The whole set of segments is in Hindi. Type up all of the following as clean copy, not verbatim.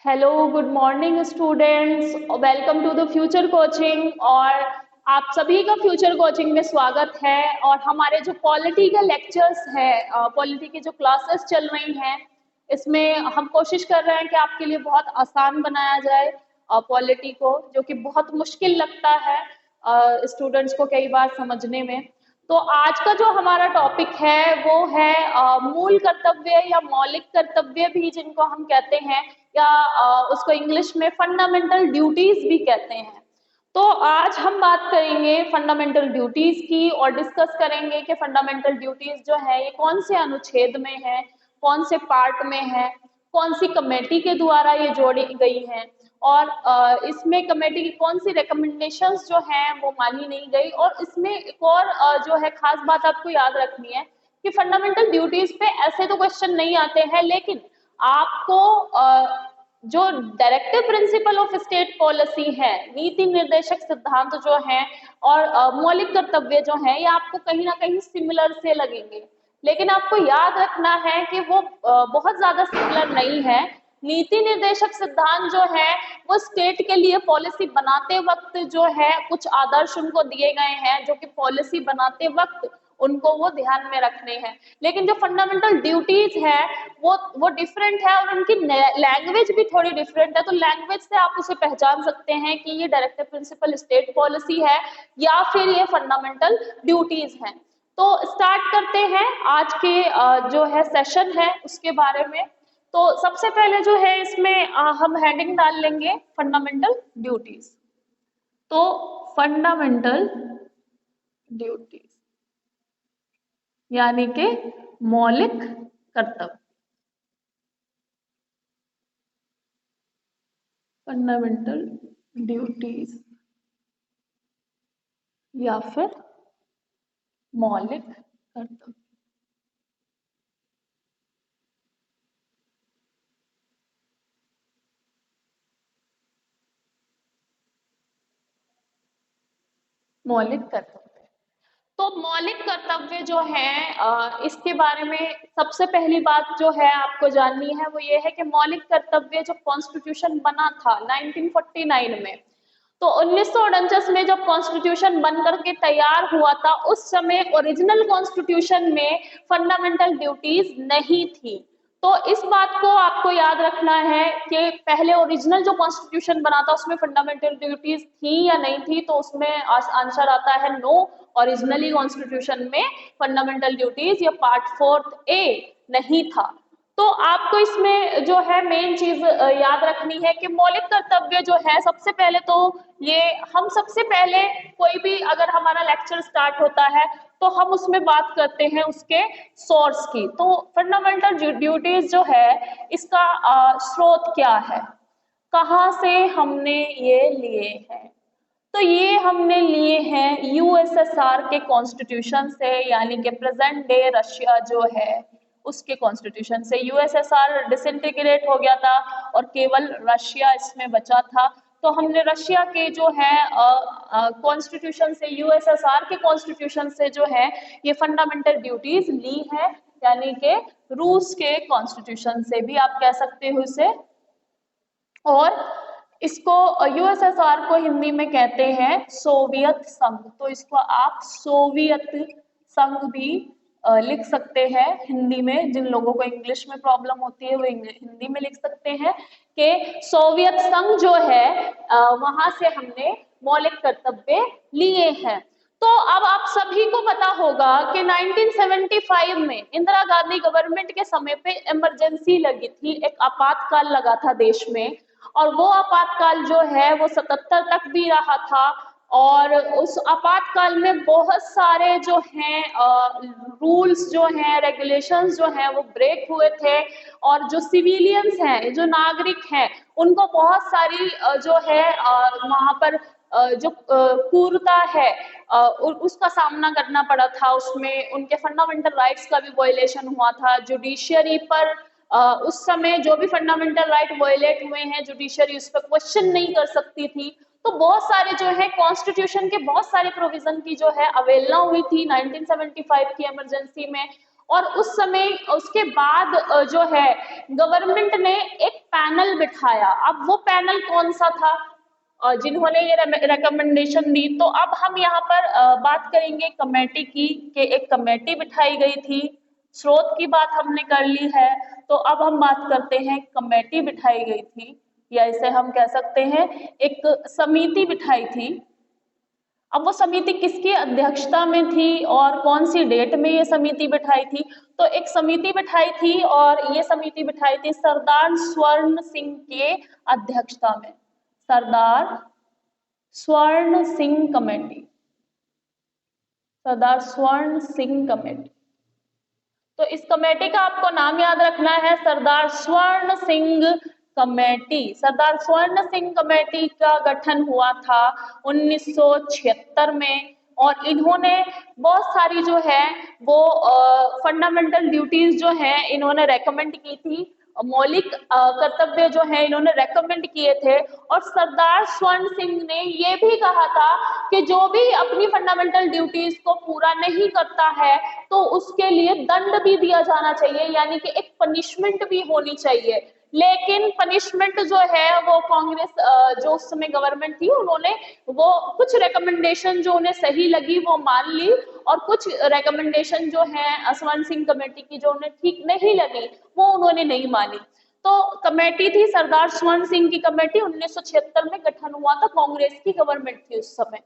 Hello, good morning students. Welcome to the future coaching. और आप सभी का फ्यूचर कोचिंग में स्वागत है। और हमारे जो पॉलिटी के लेक्चर्स है, पॉलिटी की जो क्लासेस चल रही हैं, इसमें हम कोशिश कर रहे हैं कि आपके लिए बहुत आसान बनाया जाए पॉलिटी को, जो कि बहुत मुश्किल लगता है स्टूडेंट्स को कई बार समझने में। तो आज का जो हमारा टॉपिक है वो है मूल कर्तव्य या मौलिक कर्तव्य भी जिनको हम कहते हैं, या उसको इंग्लिश में फंडामेंटल ड्यूटीज भी कहते हैं। तो आज हम बात करेंगे फंडामेंटल ड्यूटीज की और डिस्कस करेंगे कि फंडामेंटल ड्यूटीज जो है ये कौन से अनुच्छेद में है, कौन से पार्ट में है, कौन सी कमेटी के द्वारा ये जोड़ी गई है, और इसमें कमेटी की कौन सी रिकमेंडेशंस जो हैं वो मानी नहीं गई। और इसमें एक और जो है खास बात आपको याद रखनी है कि फंडामेंटल ड्यूटीज पे ऐसे तो क्वेश्चन नहीं आते हैं, लेकिन आपको जो directive principle of state policy है, नीति निर्देशक सिद्धांत जो है, और मौलिक कर्तव्य जो है, ये आपको कहीं ना कहीं सिमिलर से लगेंगे। लेकिन आपको याद रखना है कि वो बहुत ज्यादा सिमिलर नहीं है। नीति निर्देशक सिद्धांत जो है वो स्टेट के लिए पॉलिसी बनाते वक्त जो है कुछ आदर्श उनको दिए गए हैं, जो कि पॉलिसी बनाते वक्त उनको वो ध्यान में रखने हैं। लेकिन जो फंडामेंटल ड्यूटीज है वो डिफरेंट है, और उनकी लैंग्वेज भी थोड़ी डिफरेंट है। तो लैंग्वेज से आप उसे पहचान सकते हैं कि ये डायरेक्टिव प्रिंसिपल स्टेट पॉलिसी है या फिर ये फंडामेंटल ड्यूटीज हैं। तो स्टार्ट करते हैं आज के जो है सेशन है उसके बारे में। तो सबसे पहले जो है इसमें हम हेडिंग डाल लेंगे फंडामेंटल ड्यूटीज। तो फंडामेंटल ड्यूटीज यानी कि मौलिक कर्तव्य, फंडामेंटल ड्यूटीज या फिर मौलिक कर्तव्य। मौलिक कर्तव्य, तो मौलिक कर्तव्य जो है इसके बारे में सबसे पहली बात जो है आपको जाननी है वो ये है कि मौलिक कर्तव्य जब कॉन्स्टिट्यूशन बना था 1949 में, तो 1949 में जब कॉन्स्टिट्यूशन बन करके तैयार हुआ था, उस समय ओरिजिनल कॉन्स्टिट्यूशन में फंडामेंटल ड्यूटीज नहीं थी। तो इस बात को आपको याद रखना है कि पहले ओरिजिनल जो कॉन्स्टिट्यूशन बना था उसमें फंडामेंटल ड्यूटीज थी या नहीं थी। तो उसमें आंसर आता है नो। ओरिजिनली कॉन्स्टिट्यूशन में फंडामेंटल ड्यूटीज या पार्ट 4A नहीं था। तो आपको इसमें जो है मेन चीज याद रखनी है कि मौलिक कर्तव्य जो है, सबसे पहले तो ये हम सबसे पहले कोई भी अगर हमारा लेक्चर स्टार्ट होता है तो हम उसमें बात करते हैं उसके सोर्स की। तो फंडामेंटल ड्यूटीज जो है इसका स्रोत क्या है, कहाँ से हमने ये लिए हैं। तो ये हमने लिए हैं यूएसएसआर के कॉन्स्टिट्यूशन से, यानी कि प्रेजेंट डे रशिया जो है उसके कॉन्स्टिट्यूशन से। यूएसएसआर डिसइंटीग्रेट हो गया था और केवल रशिया इसमें बचा था। तो हमने रशिया के जो है कॉन्स्टिट्यूशन से, यूएसएसआर के कॉन्स्टिट्यूशन से जो है ये फंडामेंटल ड्यूटीज ली है, यानी कि रूस के कॉन्स्टिट्यूशन से भी आप कह सकते हो इसे। और इसको यूएसएसआर को हिंदी में कहते हैं सोवियत संघ। तो इसको आप सोवियत संघ भी लिख सकते हैं हिंदी में। जिन लोगों को इंग्लिश में प्रॉब्लम होती है वो हिंदी में लिख सकते हैं कि सोवियत संघ जो है वहां से हमने मौलिक कर्तव्य लिए हैं। तो अब आप सभी को पता होगा कि 1975 में इंदिरा गांधी गवर्नमेंट के समय पे इमरजेंसी लगी थी, एक आपातकाल लगा था देश में। और वो आपातकाल जो है वो 77 तक भी रहा था। और उस आपातकाल में बहुत सारे जो हैं रूल्स जो हैं, रेगुलेशंस जो हैं वो ब्रेक हुए थे। और जो सिविलियंस हैं, जो नागरिक हैं, उनको बहुत सारी जो है वहां पर जो क्रूरता है उसका सामना करना पड़ा था। उसमें उनके फंडामेंटल राइट्स का भी वायलेशन हुआ था। जुडिशियरी पर उस समय जो भी फंडामेंटल राइट वायलेट हुए हैं, जुडिशियरी उस पर क्वेश्चन नहीं कर सकती थी। तो बहुत सारे जो है कॉन्स्टिट्यूशन के बहुत सारे प्रोविजन की जो है अवहेलना हुई थी 1975 की इमरजेंसी में। और उस समय उसके बाद जो है गवर्नमेंट ने एक पैनल बिठाया। अब वो पैनल कौन सा था जिन्होंने ये रिकमेंडेशन दी? तो अब हम यहाँ पर बात करेंगे कमेटी की, कि एक कमेटी बिठाई गई थी। स्रोत की बात हमने कर ली है, तो अब हम बात करते हैं कमेटी बिठाई गई थी, या इसे हम कह सकते हैं एक समिति बिठाई थी। अब वो समिति किसकी अध्यक्षता में थी और कौन सी डेट में ये समिति बिठाई थी? तो एक समिति बिठाई थी और ये समिति बिठाई थी सरदार स्वर्ण सिंह के अध्यक्षता में, सरदार स्वर्ण सिंह कमेटी, सरदार स्वर्ण सिंह कमेटी। तो इस कमेटी का आपको नाम याद रखना है, सरदार स्वर्ण सिंह कमेटी। सरदार स्वर्ण सिंह कमेटी का गठन हुआ था 1976 में, और इन्होंने बहुत सारी जो है वो फंडामेंटल ड्यूटीज जो है इन्होंने रेकमेंड की थी, मौलिक कर्तव्य जो है इन्होंने रेकमेंड किए थे। और सरदार स्वर्ण सिंह ने ये भी कहा था कि जो भी अपनी फंडामेंटल ड्यूटीज को पूरा नहीं करता है तो उसके लिए दंड भी दिया जाना चाहिए, यानी कि एक पनिशमेंट भी होनी चाहिए। लेकिन पनिशमेंट जो है वो कांग्रेस जो उस समय गवर्नमेंट थी उन्होंने वो कुछ रिकमेंडेशन जो उन्हें सही लगी वो मान ली, और कुछ रिकमेंडेशन जो है स्वर्ण सिंह कमेटी की जो उन्हें ठीक नहीं लगी वो उन्होंने नहीं मानी। तो कमेटी थी सरदार स्वर्ण सिंह की कमेटी, 1976 में गठन हुआ था, कांग्रेस की गवर्नमेंट थी उस समय।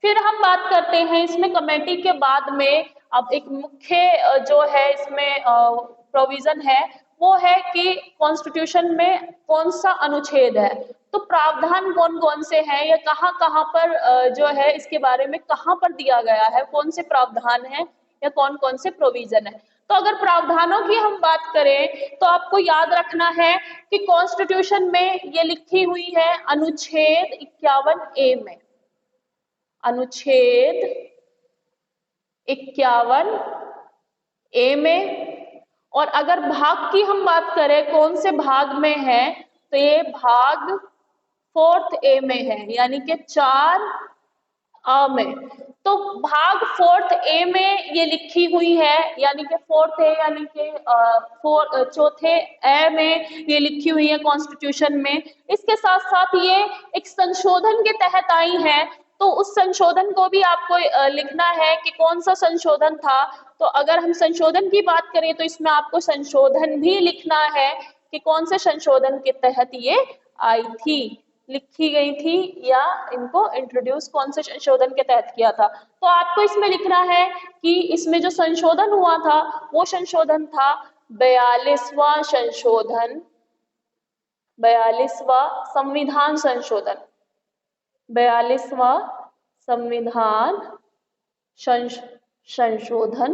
फिर हम बात करते हैं इसमें कमेटी के बाद में, अब एक मुख्य जो है इसमें प्रोविजन है वो है कि कॉन्स्टिट्यूशन में कौन सा अनुच्छेद है। तो प्रावधान कौन कौन से हैं, या कहाँ कहाँ पर जो है इसके बारे में कहाँ पर दिया गया है, कौन से प्रावधान है या कौन कौन से प्रोविजन है। तो अगर प्रावधानों की हम बात करें तो आपको याद रखना है कि कॉन्स्टिट्यूशन में ये लिखी हुई है अनुच्छेद 51A में, अनुच्छेद 51A में। और अगर भाग की हम बात करें कौन से भाग में है, तो ये भाग 4A में है, यानी कि 4A में। तो भाग 4A में ये लिखी हुई है, यानी कि 4A यानी कि चौथे ए में ये लिखी हुई है कॉन्स्टिट्यूशन में। इसके साथ साथ ये एक संशोधन के तहत आई है, तो उस संशोधन को भी आपको लिखना है कि कौन सा संशोधन था। तो अगर हम संशोधन की बात करें तो इसमें आपको संशोधन भी लिखना है कि कौन से संशोधन के तहत ये आई थी, लिखी गई थी, या इनको इंट्रोड्यूस कौन से संशोधन के तहत किया था। तो आपको इसमें लिखना है कि इसमें जो संशोधन हुआ था वो संशोधन था 42वां संशोधन, 42वां संविधान संशोधन, 42वां संविधान संशोधन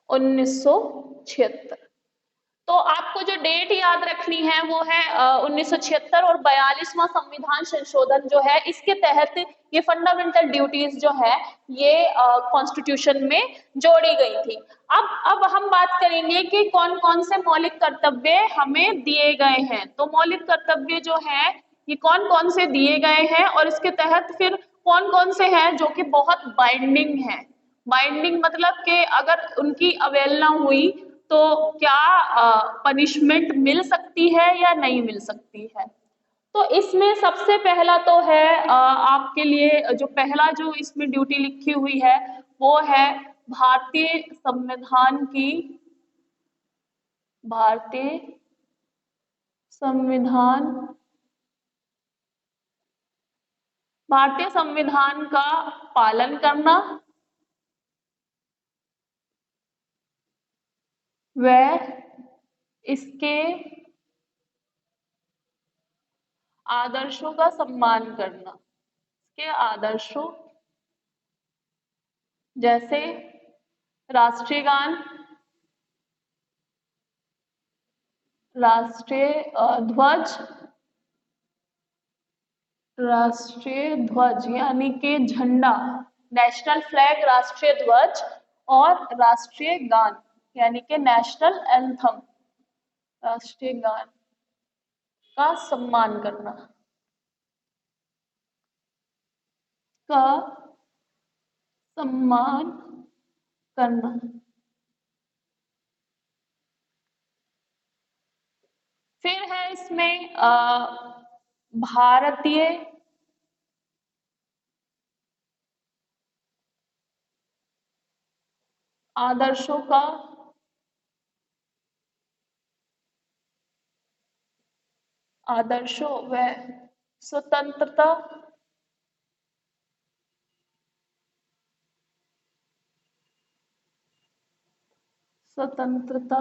1976। तो आपको जो डेट याद रखनी है वो है 1976, और 42वां संविधान संशोधन जो है इसके तहत ये फंडामेंटल ड्यूटीज जो है ये कॉन्स्टिट्यूशन में जोड़ी गई थी। अब हम बात करेंगे कि कौन कौन से मौलिक कर्तव्य हमें दिए गए हैं। तो मौलिक कर्तव्य जो है ये कौन कौन से दिए गए हैं, और इसके तहत फिर कौन कौन से हैं जो कि बहुत बाइंडिंग है। बाइंडिंग मतलब कि अगर उनकी अवहेलना हुई तो क्या पनिशमेंट मिल सकती है या नहीं मिल सकती है। तो इसमें सबसे पहला तो है आपके लिए जो पहला जो इसमें ड्यूटी लिखी हुई है वो है भारतीय संविधान की, भारतीय संविधान, भारतीय संविधान का पालन करना व इसके आदर्शों का सम्मान करना। इसके आदर्शों जैसे राष्ट्रीय गान, राष्ट्रीय ध्वज, राष्ट्रीय ध्वज यानी कि झंडा, नेशनल फ्लैग राष्ट्रीय ध्वज, और राष्ट्रीय गान यानी कि नेशनल एंथम, राष्ट्रीय गान का सम्मान करना, का सम्मान करना। फिर है इसमें भारतीय आदर्शों का आदर्शों व स्वतंत्रता स्वतंत्रता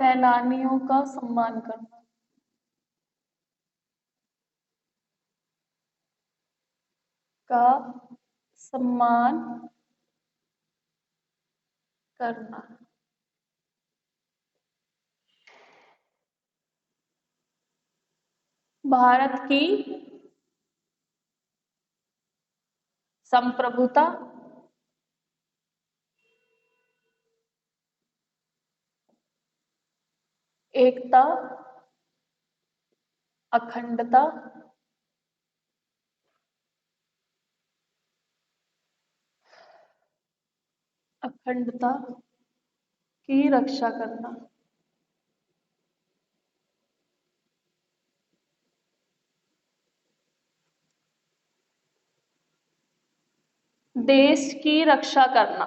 सेनानियों का सम्मान करना। का सम्मान करना। भारत की संप्रभुता एकता अखंडता अखंडता की रक्षा करना। देश की रक्षा करना।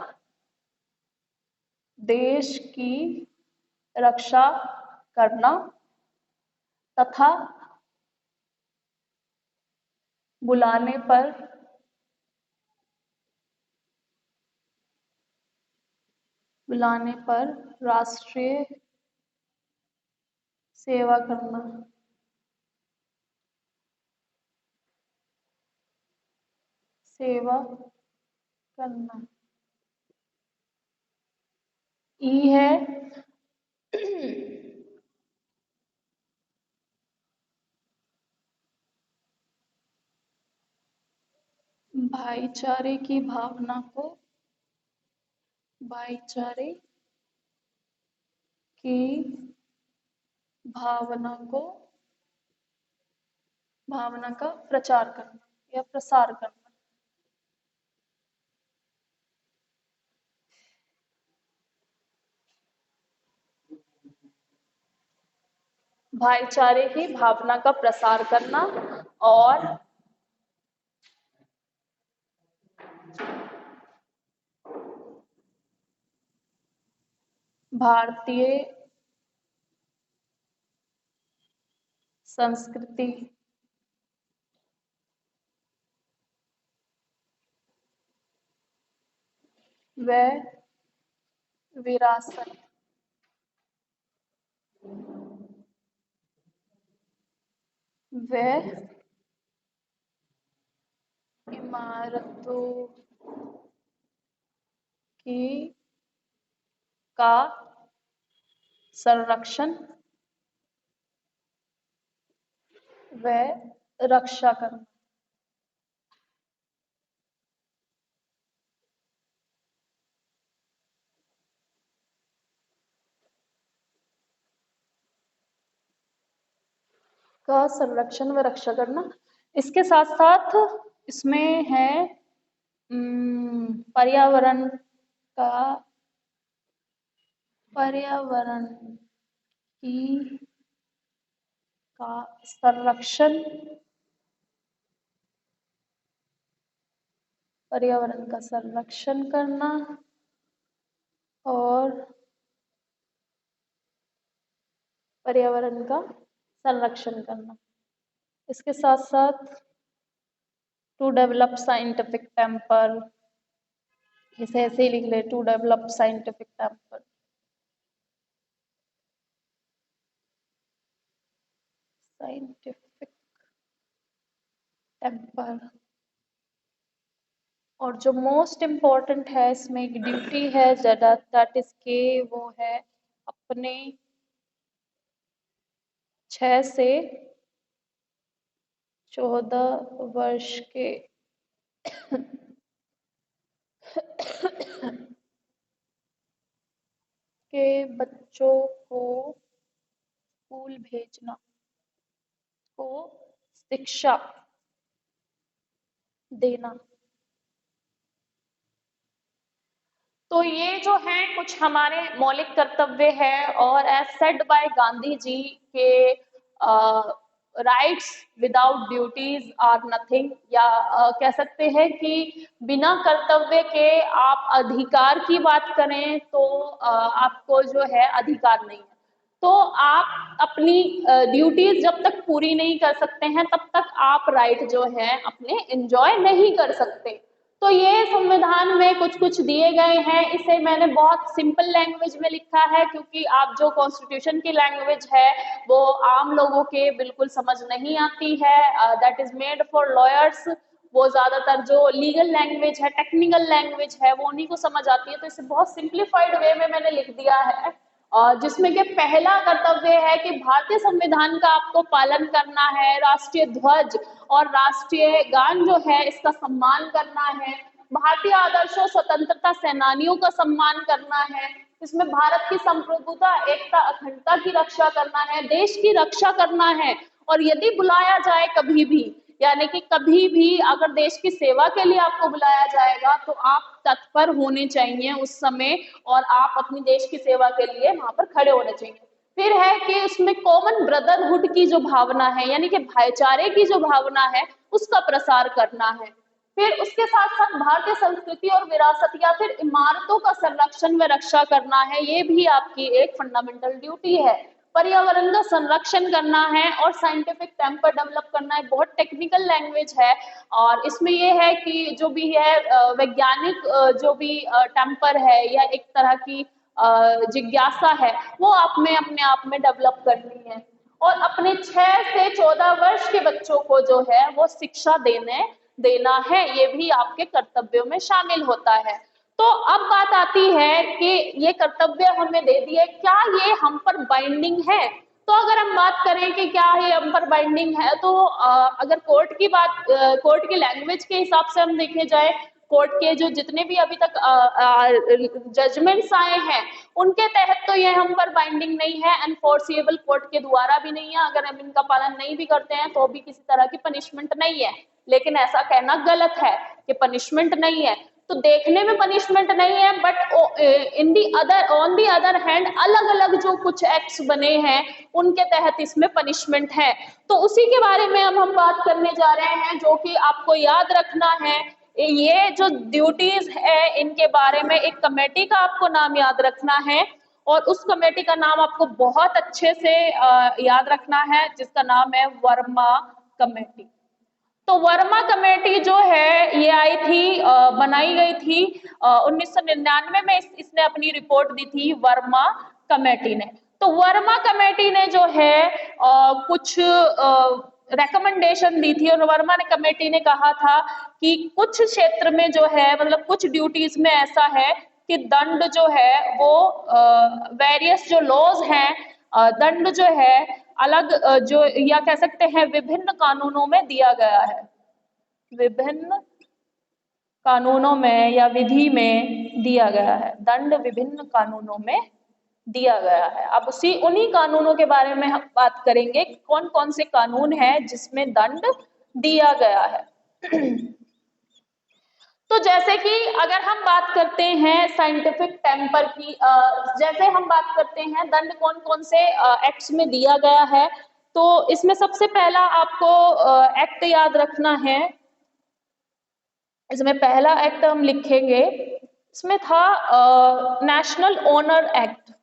देश की रक्षा करना तथा बुलाने पर राष्ट्रीय सेवा करना। सेवा करना। ई है भाईचारे की भावना को भाईचारे की भावना को भावना का प्रचार करना या प्रसार करना। भाईचारे की भावना का प्रसार करना और भारतीय संस्कृति व विरासत व इमारतों की का संरक्षण व रक्षा करना। का संरक्षण व रक्षा करना। इसके साथ साथ इसमें है पर्यावरण का पर्यावरण की का संरक्षण पर्यावरण का संरक्षण करना और पर्यावरण का संरक्षण करना। इसके साथ साथ टू डेवलप साइंटिफिक टेम्पर, इसे ऐसे ही लिख ले, to develop scientific temper. Scientific temper. और जो मोस्ट इम्पॉर्टेंट है इसमें एक ड्यूटी है दैट इज के, वो है अपने 6 से 14 वर्ष के बच्चों को स्कूल भेजना को शिक्षा देना। तो ये जो है कुछ हमारे मौलिक कर्तव्य है, और as said by Gandhi ji के rights without duties are nothing, या कह सकते हैं कि बिना कर्तव्य के आप अधिकार की बात करें तो आपको जो है अधिकार नहीं है। तो आप अपनी ड्यूटीज जब तक पूरी नहीं कर सकते हैं तब तक आप राइट जो है अपने एंजॉय नहीं कर सकते। तो ये संविधान में कुछ कुछ दिए गए हैं। इसे मैंने बहुत सिंपल लैंग्वेज में लिखा है, क्योंकि आप जो कॉन्स्टिट्यूशन की लैंग्वेज है वो आम लोगों के बिल्कुल समझ नहीं आती है। That is made for lawyers. वो ज्यादातर जो लीगल लैंग्वेज है, टेक्निकल लैंग्वेज है, वो उन्हीं को समझ आती है। तो इसे बहुत सिंप्लीफाइड वे में मैंने लिख दिया है, जिसमें कि पहला कर्तव्य है कि भारतीय संविधान का आपको पालन करना है, राष्ट्रीय ध्वज और राष्ट्रीय गान जो है इसका सम्मान करना है, भारतीय आदर्शों स्वतंत्रता सेनानियों का सम्मान करना है, इसमें भारत की संप्रभुता एकता अखंडता की रक्षा करना है, देश की रक्षा करना है। और यदि बुलाया जाए कभी भी, यानी कि कभी भी अगर देश की सेवा के लिए आपको बुलाया जाएगा तो आप तत्पर होने चाहिए उस समय, और आप अपनी देश की सेवा के लिए वहां पर खड़े होने चाहिए। फिर है कि उसमें कॉमन ब्रदरहुड की जो भावना है, यानी कि भाईचारे की जो भावना है, उसका प्रसार करना है। फिर उसके साथ साथ भारतीय संस्कृति और विरासत या फिर इमारतों का संरक्षण व रक्षा करना है, ये भी आपकी एक फंडामेंटल ड्यूटी है। पर्यावरण का संरक्षण करना है, और साइंटिफिक टेम्पर डेवलप करना है। बहुत टेक्निकल लैंग्वेज है, और इसमें ये है कि जो भी है वैज्ञानिक जो भी टेम्पर है या एक तरह की जिज्ञासा है, वो आप में अपने आप में डेवलप करनी है। और अपने 6 से 14 वर्ष के बच्चों को जो है वो शिक्षा देना है, ये भी आपके कर्तव्यों में शामिल होता है। तो अब बात आती है कि ये कर्तव्य हमें दे दिए, क्या ये हम पर बाइंडिंग है? तो अगर हम बात करें कि क्या ये हम पर बाइंडिंग है, तो अगर कोर्ट की लैंग्वेज के हिसाब से हम देखे जाए, कोर्ट के जो जितने भी अभी तक जजमेंट्स आए हैं उनके तहत तो ये हम पर बाइंडिंग नहीं है, एनफोर्सिएबल कोर्ट के द्वारा भी नहीं है। अगर हम इनका पालन नहीं भी करते हैं तो भी किसी तरह की पनिशमेंट नहीं है। लेकिन ऐसा कहना गलत है कि पनिशमेंट नहीं है। तो देखने में पनिशमेंट नहीं है, but in the other on the other hand अलग अलग जो कुछ एक्ट्स बने हैं उनके तहत इसमें पनिशमेंट है। तो उसी के बारे में अब हम बात करने जा रहे हैं, जो कि आपको याद रखना है। ये जो ड्यूटीज है इनके बारे में एक कमेटी का आपको नाम याद रखना है, और उस कमेटी का नाम आपको बहुत अच्छे से याद रखना है, जिसका नाम है वर्मा कमेटी। तो वर्मा कमेटी जो है ये आई थी, बनाई गई थी 1999 में। इसने अपनी रिपोर्ट दी थी वर्मा कमेटी ने। तो वर्मा कमेटी ने जो है कुछ रिकमेंडेशन दी थी, और वर्मा ने कमेटी ने कहा था कि कुछ क्षेत्र में जो है, मतलब कुछ ड्यूटीज में ऐसा है कि दंड जो है वो वेरियस जो लॉज हैं, दंड जो है अलग जो या कह सकते हैं विभिन्न कानूनों में दिया गया है, विभिन्न कानूनों में या विधि में दिया गया है, दंड विभिन्न कानूनों में दिया गया है। अब उन्हीं कानूनों के बारे में हम बात करेंगे, कौन कौन से कानून हैं जिसमें दंड दिया गया है। तो जैसे कि अगर हम बात करते हैं साइंटिफिक टेम्पर की, जैसे हम बात करते हैं दंड कौन कौन से एक्ट्स में दिया गया है, तो इसमें सबसे पहला आपको एक्ट याद रखना है। इसमें पहला एक्ट हम लिखेंगे, इसमें था नेशनल ऑनर एक्ट।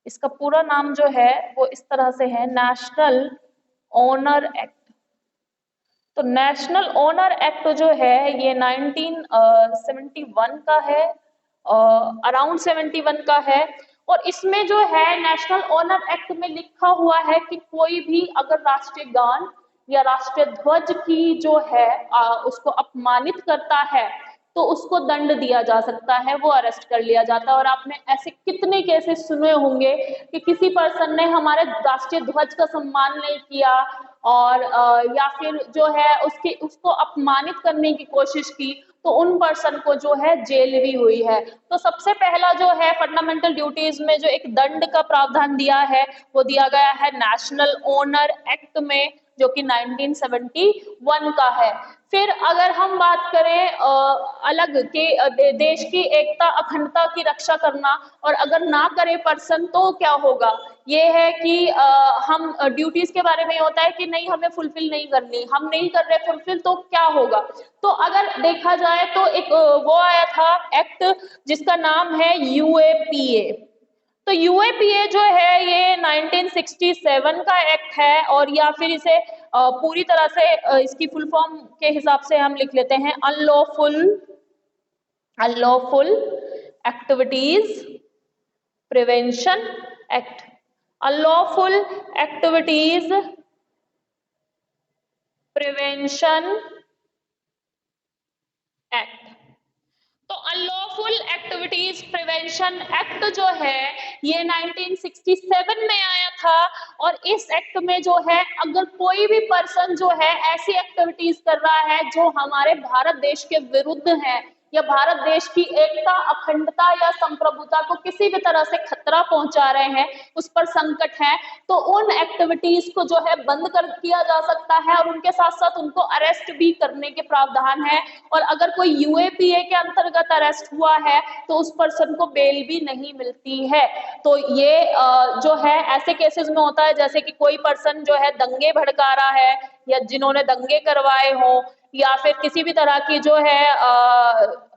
इसका पूरा नाम जो है वो इस तरह से है, नेशनल ऑनर एक्ट। तो नेशनल ऑनर एक्ट जो है ये 1971 का है, अराउंड 71 का है। और इसमें जो है नेशनल ऑनर एक्ट में लिखा हुआ है कि कोई भी अगर राष्ट्रीय गान या राष्ट्रीय ध्वज की जो है उसको अपमानित करता है तो उसको दंड दिया जा सकता है, वो अरेस्ट कर लिया जाता है। और आपने ऐसे कितने केसेस सुने होंगे कि किसी पर्सन ने हमारे राष्ट्रीय ध्वज का सम्मान नहीं किया, और या फिर जो है उसको अपमानित करने की कोशिश की, तो उन पर्सन को जो है जेल भी हुई है। तो सबसे पहला जो है फंडामेंटल ड्यूटीज में जो एक दंड का प्रावधान दिया है वो दिया गया है नेशनल ऑनर एक्ट में, जो कि 1971 का है। फिर अगर हम बात करें अलग के देश की एकता अखंडता की रक्षा करना, और अगर ना करे पर्सन तो क्या होगा, ये है कि हम ड्यूटीज के बारे में होता है कि नहीं हमें फुलफिल नहीं करनी, हम नहीं कर रहे फुलफिल तो क्या होगा। तो अगर देखा जाए तो एक वो आया था एक्ट जिसका नाम है यूएपीए। तो यूएपीए जो है ये 1967 का एक्ट है, और या फिर इसे पूरी तरह से इसकी फुल फॉर्म के हिसाब से हम लिख लेते हैं unlawful activities prevention act. Unlawful activities prevention act. तो अनलॉफुल एक्टिविटीज प्रिवेंशन एक्ट जो है ये 1967 में आया था, और इस एक्ट में जो है अगर कोई भी पर्सन जो है ऐसी एक्टिविटीज कर रहा है जो हमारे भारत देश के विरुद्ध है, या भारत देश की एकता अखंडता या संप्रभुता को किसी भी तरह से खतरा पहुंचा रहे हैं, उस पर संकट है, तो उन एक्टिविटीज को जो है बंद कर दिया जा सकता है, और उनके साथ साथ उनको अरेस्ट भी करने के प्रावधान है। और अगर कोई यूएपीए के अंतर्गत अरेस्ट हुआ है तो उस पर्सन को बेल भी नहीं मिलती है। तो ये जो है ऐसे केसेस में होता है जैसे कि कोई पर्सन जो है दंगे भड़का रहा है, या जिन्होंने दंगे करवाए हो, या फिर किसी भी तरह की जो है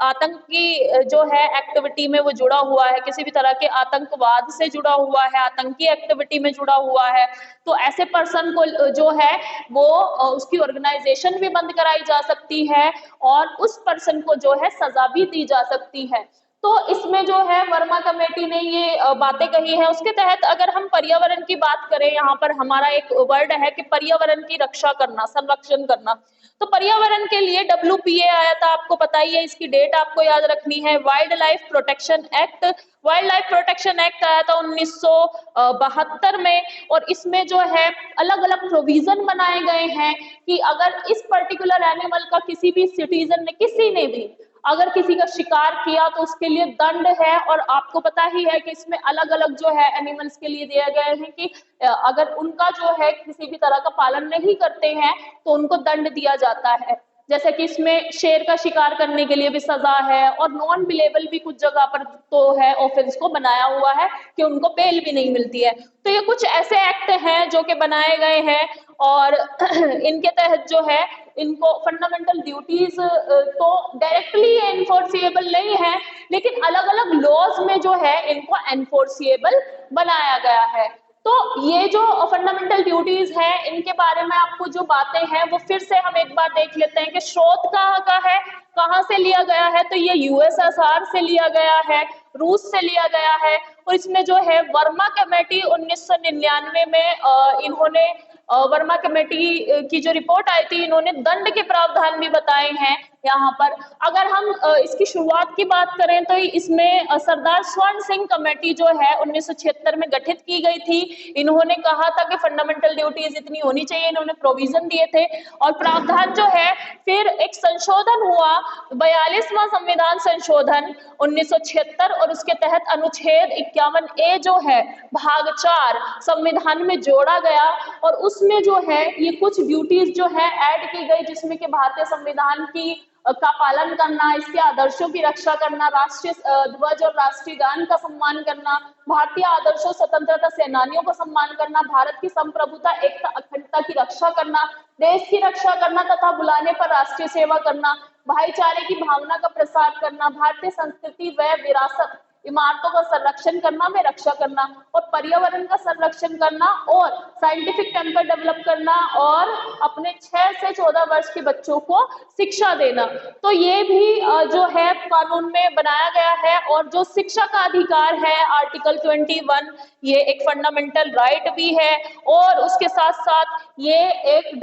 आतंकी जो है एक्टिविटी में वो जुड़ा हुआ है, किसी भी तरह के आतंकवाद से जुड़ा हुआ है, आतंकी एक्टिविटी में जुड़ा हुआ है, तो ऐसे पर्सन को जो है वो उसकी ऑर्गेनाइजेशन भी बंद कराई जा सकती है, और उस पर्सन को जो है सजा भी दी जा सकती है। तो इसमें जो है वर्मा कमेटी ने ये बातें कही है। उसके तहत अगर हम पर्यावरण की बात करें, यहाँ पर हमारा एक वर्ड है कि पर्यावरण की रक्षा करना, संरक्षण करना। तो पर्यावरण के लिए डब्ल्यूपीए आया था, आपको पता ही है, इसकी डेट आपको याद रखनी है। Wild life protection act, wild life protection act आया था 1972 में, और इसमें जो है अलग अलग प्रोविजन बनाए गए हैं कि अगर इस पर्टिकुलर एनिमल का किसी भी सिटीजन ने, किसी ने भी अगर किसी का शिकार किया तो उसके लिए दंड है। और आपको पता ही है कि इसमें अलग अलग जो है एनिमल्स के लिए दिए गए हैं कि अगर उनका जो है किसी भी तरह का पालन नहीं करते हैं तो उनको दंड दिया जाता है। जैसे कि इसमें शेर का शिकार करने के लिए भी सजा है, और नॉन बिलेबल भी कुछ जगह पर तो है ऑफेंस को बनाया हुआ है कि उनको बेल भी नहीं मिलती है। तो ये कुछ ऐसे एक्ट हैं जो कि बनाए गए हैं, और इनके तहत जो है इनको फंडामेंटल ड्यूटीज तो डायरेक्टली एनफोर्सिएबल नहीं है, लेकिन अलग अलग लॉज में जो है इनको एनफोर्सिएबल बनाया गया है। तो ये जो फंडामेंटल ड्यूटीज हैं इनके बारे में आपको जो बातें हैं वो फिर से हम एक बार देख लेते हैं कि स्रोत कहाँ का है, कहाँ से लिया गया है। तो ये यूएसएसआर से लिया गया है, रूस से लिया गया है, और इसमें जो है वर्मा कमेटी 1999 में इन्होंने वर्मा कमेटी की जो रिपोर्ट आई थी, इन्होंने दंड के प्रावधान भी बताए हैं यहाँ पर। अगर हम इसकी शुरुआत की बात करें तो इसमें सरदार स्वर्ण सिंह कमेटी जो है 1976 में गठित की गई थी। इन्होंने कहा था कि फंडामेंटल ड्यूटीज इतनी होनी चाहिए, इन्होंने प्रोविजन दिए थे, और प्रावधान जो है फिर एक संशोधन हुआ, 42वां संविधान संशोधन 1976, और उसके तहत अनुच्छेद 51A जो है भाग 4 संविधान में जोड़ा गया, और उसमें जो है ये कुछ ड्यूटीज जो है ऐड की गई, जिसमें कि भारतीय संविधान की का पालन करना, इसके आदर्शों की रक्षा करना, राष्ट्रीय ध्वज और राष्ट्रीय गान का सम्मान करना, भारतीय आदर्शों स्वतंत्रता सेनानियों को सम्मान करना, भारत की संप्रभुता एकता अखंडता की रक्षा करना, देश की रक्षा करना तथा बुलाने पर राष्ट्रीय सेवा करना, भाईचारे की भावना का प्रसार करना, भारतीय संस्कृति व विरासत इमारतों का संरक्षण करना में रक्षा करना, और पर्यावरण का संरक्षण करना, और साइंटिफिक टेम्पर डेवलप करना, और अपने 6 से 14 वर्ष के बच्चों को शिक्षा देना। तो ये भी जो है कानून में बनाया गया है। और जो शिक्षा का अधिकार है आर्टिकल 21, ये एक फंडामेंटल राइट भी है, और उसके साथ साथ ये एक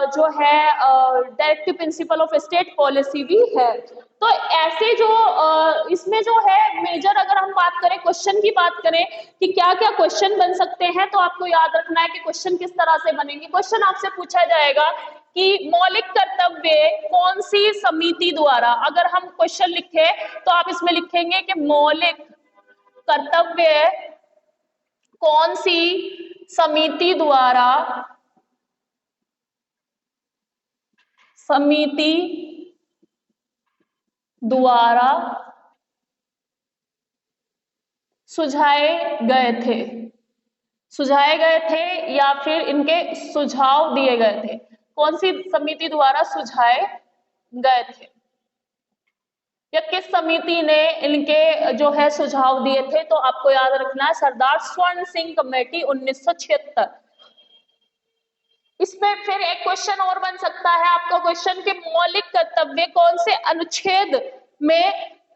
जो है directive principle of state policy भी है। तो ऐसे जो इसमें जो है मेजर, अगर हम बात करें क्वेश्चन की बात करें कि क्या क्या क्वेश्चन बन सकते हैं, तो आपको याद रखना है कि क्वेश्चन किस तरह से बनेंगे। क्वेश्चन आपसे पूछा जाएगा कि मौलिक कर्तव्य कौन सी समिति द्वारा, अगर हम क्वेश्चन लिखे तो आप इसमें लिखेंगे कि मौलिक कर्तव्य कौन सी समिति द्वारा समिति द्वारा सुझाए गए थे या फिर इनके सुझाव दिए गए थे? कौन सी समिति द्वारा सुझाए गए थे या किस समिति ने इनके जो है सुझाव दिए थे? तो आपको याद रखना है सरदार स्वर्ण सिंह कमेटी 1976। इसमें फिर एक क्वेश्चन और बन सकता है आपका क्वेश्चन कि मौलिक कर्तव्य कौन से अनुच्छेद में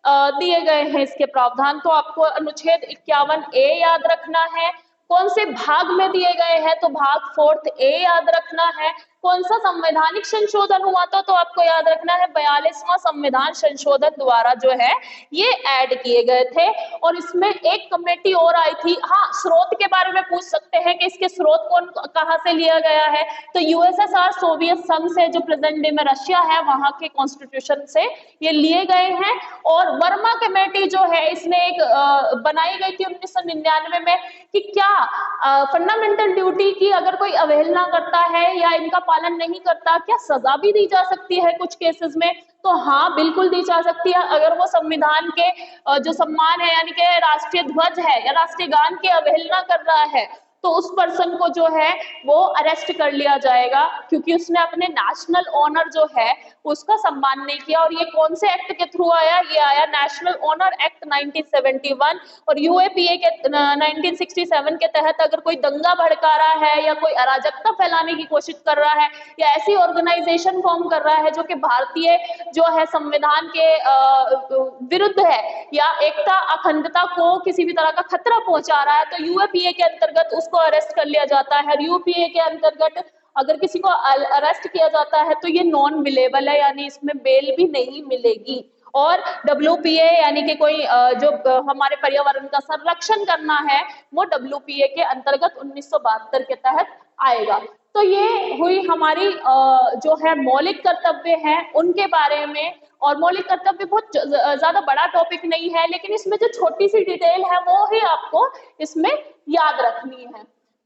दिए गए हैं इसके प्रावधान? तो आपको अनुच्छेद 51A याद रखना है। कौन से भाग में दिए गए हैं? तो भाग 4A याद रखना है। कौन सा संवैधानिक संशोधन हुआ था? तो आपको याद रखना है 42वां संविधान संशोधन द्वारा जो है ये ऐड किए गए थे। और इसमें एक कमेटी और आई थी। हाँ, स्रोत के बारे में पूछ सकते हैं कि इसके स्रोत कौन कहाँ से लिया गया है? तो यूएसएसआर सोवियत संघ से, जो प्रेजेंट डे में रशिया है, वहां के कॉन्स्टिट्यूशन से ये लिए गए हैं। और वर्मा कमेटी जो है इसने एक बनाई गई थी 1999 में कि क्या फंडामेंटल ड्यूटी की अगर कोई अवहेलना करता है या इनका पालन नहीं करता, क्या सजा भी दी जा सकती है कुछ केसेस में? तो हाँ, बिल्कुल दी जा सकती है। अगर वो संविधान के जो सम्मान है यानी कि राष्ट्रीय ध्वज है या राष्ट्रीय गान की अवहेलना कर रहा है तो उस पर्सन को जो है वो अरेस्ट कर लिया जाएगा, क्योंकि उसने अपने नेशनल ऑनर जो है उसका सम्मान नहीं किया। और ये कौन से एक्ट के थ्रू आया? ये आया नेशनल ऑनर एक्ट 1971 और यूएपीए के 1967 के तहत अगर कोई दंगा भड़का रहा है या कोई अराजकता फैलाने की कोशिश कर रहा है या ऐसी ऑर्गेनाइजेशन फॉर्म कर रहा है जो कि भारतीय जो है संविधान के विरुद्ध है या एकता अखंडता को किसी भी तरह का खतरा पहुंचा रहा है, तो यूएपीए के अंतर्गत उसको अरेस्ट कर लिया जाता है। यूपीए के अंतर्गत अगर किसी को अरेस्ट किया जाता है तो ये नॉन बिलेबल है, यानी इसमें बेल भी नहीं मिलेगी। और डब्ल्यूपीए यानी कि कोई जो हमारे पर्यावरण का संरक्षण करना है वो डब्ल्यूपीए के अंतर्गत 1972 के तहत आएगा। तो ये हुई हमारी जो है मौलिक कर्तव्य हैं उनके बारे में। और मौलिक कर्तव्य बहुत ज्यादा बड़ा टॉपिक नहीं है, लेकिन इसमें जो छोटी सी डिटेल है वो ही आपको इसमें याद रखनी है,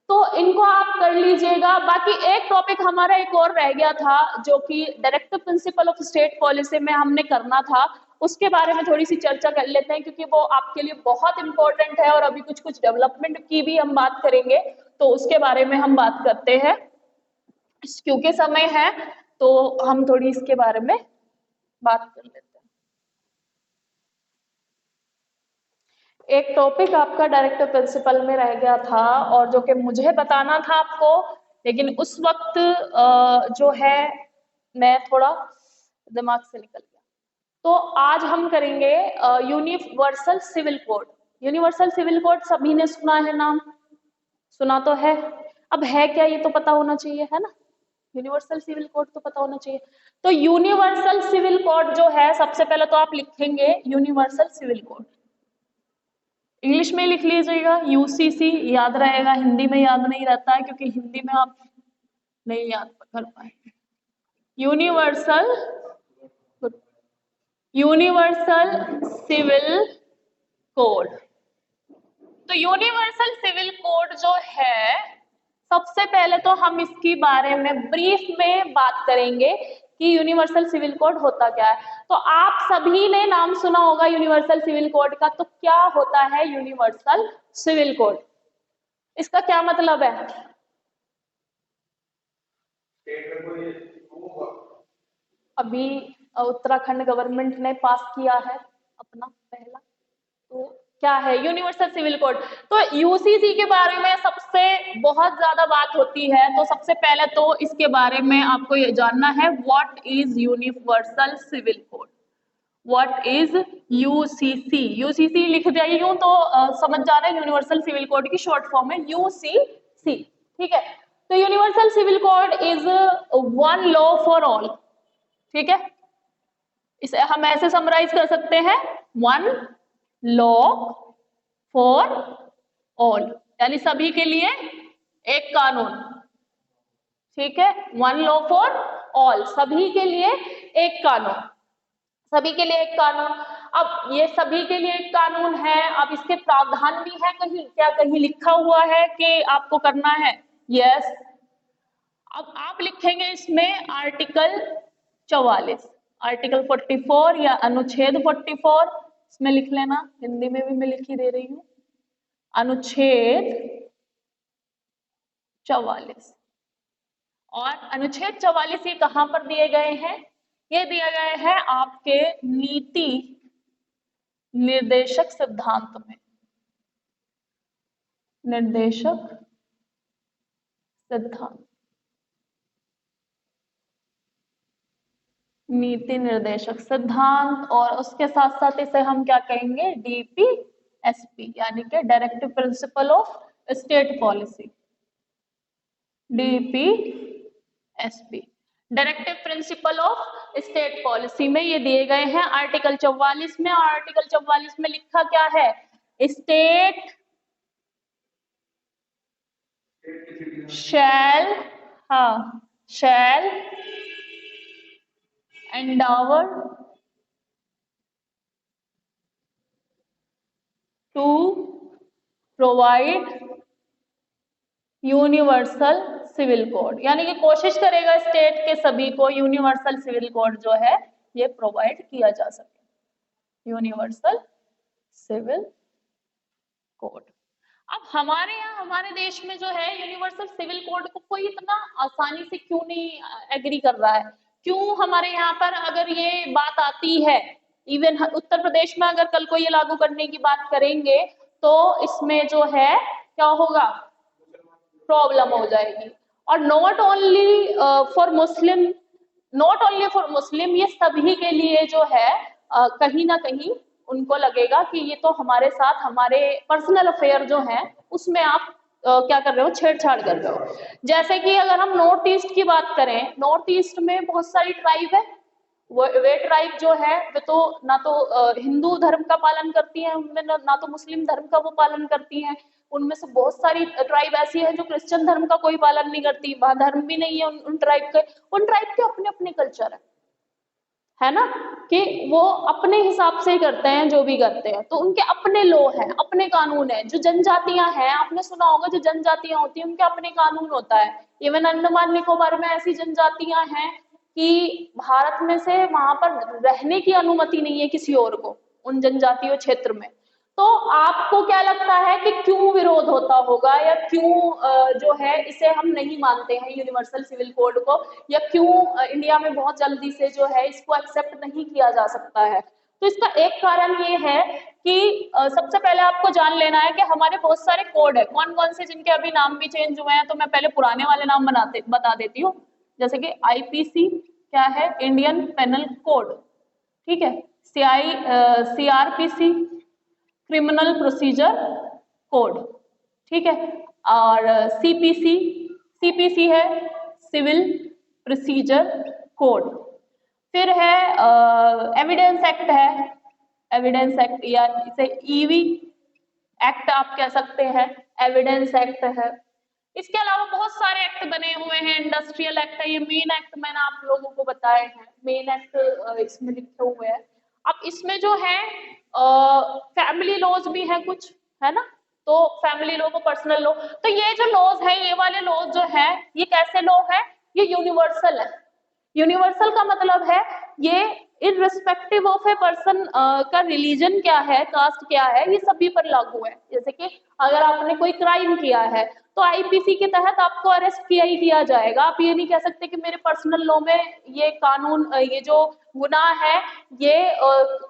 तो इनको आप कर लीजिएगा। बाकी एक टॉपिक हमारा एक और रह गया था जो कि directive principle of state policy में हमने करना था, उसके बारे में थोड़ी सी चर्चा कर लेते हैं क्योंकि वो आपके लिए बहुत इंपॉर्टेंट है और अभी कुछ कुछ डेवलपमेंट की भी हम बात करेंगे, तो उसके बारे में हम बात करते हैं। क्योंकि समय है तो हम थोड़ी इसके बारे में बात कर लेते हैं। एक टॉपिक आपका डायरेक्टिव प्रिंसिपल में रह गया था और जो कि मुझे बताना था आपको, लेकिन उस वक्त जो है मैं थोड़ा दिमाग से निकल गया। तो आज हम करेंगे universal civil code. Universal civil code सभी ने सुना है, नाम सुना तो है, अब है क्या ये तो पता होना चाहिए, है ना? यूनिवर्सल सिविल कोड तो पता होना चाहिए। तो यूनिवर्सल सिविल कोड जो है सबसे पहले तो आप लिखेंगे यूनिवर्सल सिविल कोड, इंग्लिश में लिख लीजिएगा यूसीसी, याद रहेगा। हिंदी में याद नहीं रहता है क्योंकि हिंदी में आप नहीं याद कर पाएंगे। Universal civil code. तो यूनिवर्सल सिविल कोड जो है सबसे पहले तो हम इसके बारे में ब्रीफ में बात करेंगे कि यूनिवर्सल सिविल कोड होता क्या है। तो आप सभी ने नाम सुना होगा यूनिवर्सल सिविल कोड का, तो क्या होता है यूनिवर्सल सिविल कोड? इसका क्या मतलब है? अभी उत्तराखंड गवर्नमेंट ने पास किया है अपना पहला, तो क्या है यूनिवर्सल सिविल कोड? तो यूसीसी के बारे में सबसे बहुत ज्यादा बात होती है, तो सबसे पहले तो इसके बारे में आपको ये जानना है what is universal civil code, what is UCC. UCC लिख दिया यूं तो समझ जाना है यूनिवर्सल सिविल कोड की शॉर्ट फॉर्म है यूसीसी, ठीक है? तो universal civil code is one law for all, ठीक है? इसे हम ऐसे समराइज कर सकते हैं, वन लॉ फॉर ऑल, यानी सभी के लिए एक कानून, ठीक है? वन लॉ फॉर ऑल, सभी के लिए एक कानून, सभी के लिए एक कानून। अब ये सभी के लिए एक कानून है, अब इसके प्रावधान भी है कहीं, क्या कहीं लिखा हुआ है कि आपको करना है? यस। अब आप लिखेंगे इसमें आर्टिकल 44, आर्टिकल 44 या अनुच्छेद 44, इसमें लिख लेना, हिंदी में भी मैं लिख ही दे रही हूँ, अनुच्छेद 44। और अनुच्छेद 44 ये कहाँ पर दिए गए हैं? ये दिए गए हैं आपके नीति निर्देशक सिद्धांत में, निर्देशक सिद्धांत, नीति निर्देशक सिद्धांत, और उसके साथ साथ इसे हम क्या कहेंगे? डीपीएसपी, यानी कि directive principle of state policy, DPSP, directive principle of state policy में ये दिए गए हैं आर्टिकल 44 में। और आर्टिकल 44 में लिखा क्या है? स्टेट शैल, हाँ, shall endeavor to provide universal civil code, यानी कि कोशिश करेगा स्टेट के सभी को यूनिवर्सल सिविल कोड जो है ये प्रोवाइड किया जा सके, यूनिवर्सल सिविल कोड। अब हमारे यहाँ, हमारे देश में जो है यूनिवर्सल सिविल कोड को कोई इतना आसानी से क्यों नहीं एग्री कर रहा है? क्यों हमारे यहाँ पर अगर ये बात आती है, इवन उत्तर प्रदेश में अगर कल को ये लागू करने की बात करेंगे तो इसमें जो है क्या होगा? प्रॉब्लम हो जाएगी। और not only for Muslim, not only for Muslim, ये सभी के लिए जो है कहीं ना कहीं उनको लगेगा कि ये तो हमारे साथ, हमारे पर्सनल अफेयर जो हैं उसमें आप क्या कर रहे हो? छेड़छाड़ कर रहे हो। जैसे कि अगर हम नॉर्थ ईस्ट की बात करें, नॉर्थ ईस्ट में बहुत सारी ट्राइब है, वे ट्राइब जो है वे तो ना तो हिंदू धर्म का पालन करती हैं, उनमें ना तो मुस्लिम धर्म का वो पालन करती हैं। उनमें से बहुत सारी ट्राइब ऐसी है जो क्रिश्चियन धर्म का कोई पालन नहीं करती, वहां धर्म भी नहीं है उन ट्राइब के। उन ट्राइब के अपने अपने कल्चर है ना, कि वो अपने हिसाब से ही करते हैं जो भी करते हैं, तो उनके अपने लॉ हैं, अपने कानून है। जो जनजातियां हैं, आपने सुना होगा, जो जनजातियां होती हैं उनके अपने कानून होता है। इवन अंडमान निकोबार में ऐसी जनजातियां हैं कि भारत में से वहां पर रहने की अनुमति नहीं है किसी और को, उन जनजातीय क्षेत्र में। तो आपको क्या लगता है कि क्यों विरोध होता होगा, या क्यों जो है इसे हम नहीं मानते हैं यूनिवर्सल सिविल कोड को, या क्यों इंडिया में बहुत जल्दी से जो है इसको एक्सेप्ट नहीं किया जा सकता है? तो इसका एक कारण ये है कि सबसे पहले आपको जान लेना है कि हमारे बहुत सारे कोड है, कौन कौन से, जिनके अभी नाम भी चेंज हुए हैं। तो मैं पहले पुराने वाले नाम बता देती हूँ। जैसे कि आईपीसी क्या है? इंडियन पेनल कोड, ठीक है। सीआरपीसी क्रिमिनल प्रोसीजर कोड, ठीक है। और सीपीसी है सिविल प्रोसीजर कोड। फिर है एविडेंस एक्ट है, एविडेंस एक्ट, या इसे ईवी एक्ट आप कह सकते हैं, एविडेंस एक्ट है। इसके अलावा बहुत सारे एक्ट बने हुए हैं, इंडस्ट्रियल एक्ट है, ये मेन एक्ट मैंने आप लोगों को बताए हैं, मेन एक्ट इसमें लिखे हुए हैं। अब इसमें जो है फैमिली लॉज भी है कुछ, है ना, तो फैमिली लॉ को पर्सनल लॉ, तो ये जो लॉज है, ये वाले लॉज जो है, ये कैसे लॉ है? ये यूनिवर्सल है। यूनिवर्सल का मतलब है ये इररिस्पेक्टिव ऑफ ए पर्सन का रिलीजन क्या है, कास्ट क्या है, ये सभी पर लागू है। जैसे कि अगर आपने कोई क्राइम किया है तो आईपीसी के तहत आपको अरेस्ट किया ही किया जाएगा। आप ये नहीं कह सकते कि मेरे पर्सनल लॉ में ये कानून, ये जो गुनाह है ये